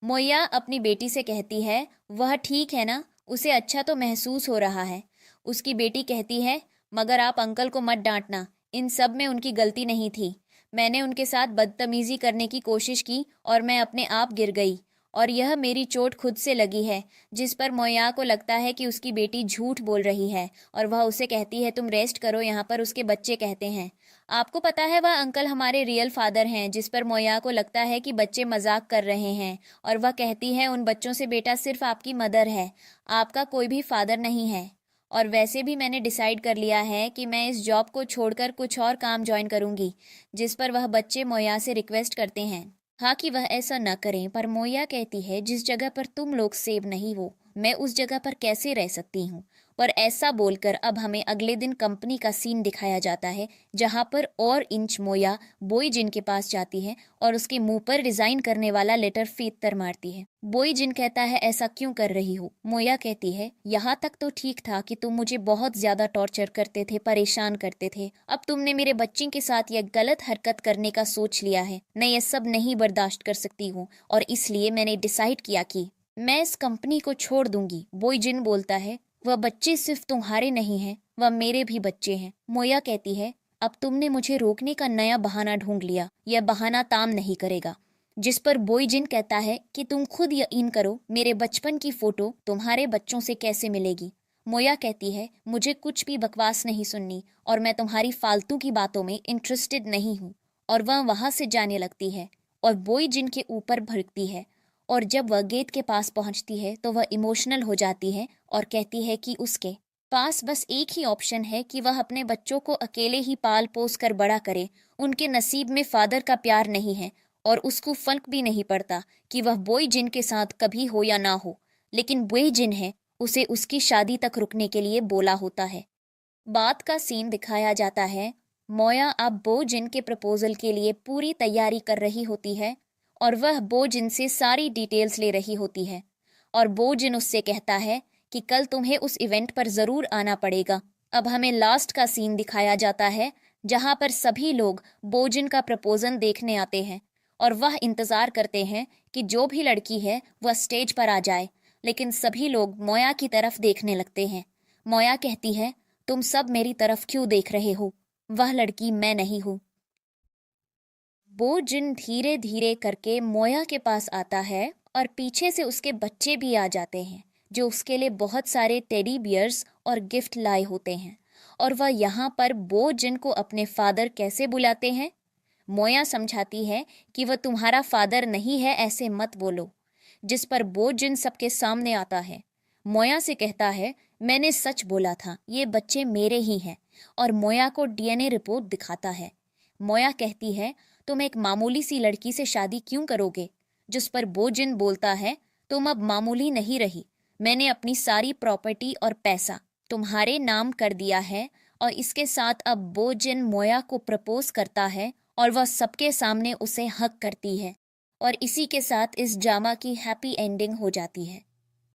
मोया अपनी बेटी से कहती है, वह ठीक है ना, उसे अच्छा तो महसूस हो रहा है। उसकी बेटी कहती है, मगर आप अंकल को मत डांटना, इन सब में उनकी गलती नहीं थी। मैंने उनके साथ बदतमीजी करने की कोशिश की और मैं अपने आप गिर गई और यह मेरी चोट खुद से लगी है। जिस पर मोया को लगता है कि उसकी बेटी झूठ बोल रही है और वह उसे कहती है, तुम रेस्ट करो। यहाँ पर उसके बच्चे कहते हैं, आपको पता है वह अंकल हमारे रियल फादर हैं। जिस पर मोया को लगता है कि बच्चे मजाक कर रहे हैं और वह कहती है, उन बच्चों से बेटा सिर्फ आपकी मदर है, आपका कोई भी फादर नहीं है। और वैसे भी मैंने डिसाइड कर लिया है कि मैं इस जॉब को छोड़कर कुछ और काम ज्वाइन करूंगी। जिस पर वह बच्चे मोया से रिक्वेस्ट करते हैं हाँ कि वह ऐसा न करें, पर मोया कहती है, जिस जगह पर तुम लोग सेव नहीं हो मैं उस जगह पर कैसे रह सकती हूँ। और ऐसा बोलकर अब हमें अगले दिन कंपनी का सीन दिखाया जाता है, जहां पर और इंच मोया बोइजिन के पास जाती है और उसके मुंह पर रिजाइन करने वाला लेटर फेंक मारती है। बोइजिन कहता है, ऐसा क्यों कर रही हो। मोया कहती है, यहाँ तक तो ठीक था कि तुम मुझे बहुत ज्यादा टॉर्चर करते थे, परेशान करते थे, अब तुमने मेरे बच्चे के साथ यह गलत हरकत करने का सोच लिया है। मैं ये सब नहीं बर्दाश्त कर सकती हूँ और इसलिए मैंने डिसाइड किया कि मैं इस कंपनी को छोड़ दूंगी। बोइजिन बोलता है, वह बच्चे सिर्फ तुम्हारे नहीं हैं, वह मेरे भी बच्चे हैं। मोया कहती है, अब तुमने मुझे रोकने का नया बहाना ढूंढ लिया, यह बहाना काम नहीं करेगा। जिस पर बोइजिन कहता है कि तुम खुद यकीन करो, मेरे बचपन की फोटो तुम्हारे बच्चों से कैसे मिलेगी। मोया कहती है, मुझे कुछ भी बकवास नहीं सुननी और मैं तुम्हारी फालतू की बातों में इंटरेस्टेड नहीं हूँ। और वह वहां से जाने लगती है और बोइजिन के ऊपर भड़कती है। और जब वह गेट के पास पहुंचती है तो वह इमोशनल हो जाती है और कहती है कि उसके पास बस एक ही ऑप्शन है कि वह अपने बच्चों को अकेले ही पाल पोस कर बड़ा करे। उनके नसीब में फादर का प्यार नहीं है और उसको फर्क भी नहीं पड़ता कि वह बोइजिन के साथ कभी हो या ना हो, लेकिन बोइजिन है उसे उसकी शादी तक रुकने के लिए बोला होता है। बात का सीन दिखाया जाता है, मोया अब बोजिन के प्रपोजल के लिए पूरी तैयारी कर रही होती है और वह बोजिन से सारी डिटेल्स ले रही होती है। और बोजिन उससे कहता है कि कल तुम्हें उस इवेंट पर ज़रूर आना पड़ेगा। अब हमें लास्ट का सीन दिखाया जाता है जहां पर सभी लोग बोजिन का प्रपोजल देखने आते हैं और वह इंतज़ार करते हैं कि जो भी लड़की है वह स्टेज पर आ जाए, लेकिन सभी लोग मोया की तरफ देखने लगते हैं। मोया कहती है, तुम सब मेरी तरफ क्यों देख रहे हो, वह लड़की मैं नहीं हूँ। बोजिन धीरे धीरे करके मोया के पास आता है और पीछे से उसके बच्चे भी आ जाते हैं, जो उसके लिए बहुत सारे टेडी बियर्स और गिफ्ट लाए होते हैं। और वह यहाँ पर बोजिन को अपने फादर कैसे बुलाते हैं। मोया समझाती है कि वह तुम्हारा फादर नहीं है, ऐसे मत बोलो। जिस पर बोजिन सबके सामने आता है। मोया से कहता है, मैंने सच बोला था, ये बच्चे मेरे ही हैं। और मोया को डीएनए रिपोर्ट दिखाता है। मोया कहती है, तुम एक मामूली सी लड़की से शादी क्यों करोगे। जिस पर बोजिन बोलता है, तुम अब मामूली नहीं रही, मैंने अपनी सारी प्रॉपर्टी और पैसा तुम्हारे नाम कर दिया है। और इसके साथ अब बोजिन मोया को प्रपोज करता है और वह सबके सामने उसे हक करती है। और इसी के साथ इस ड्रामा की हैप्पी एंडिंग हो जाती है।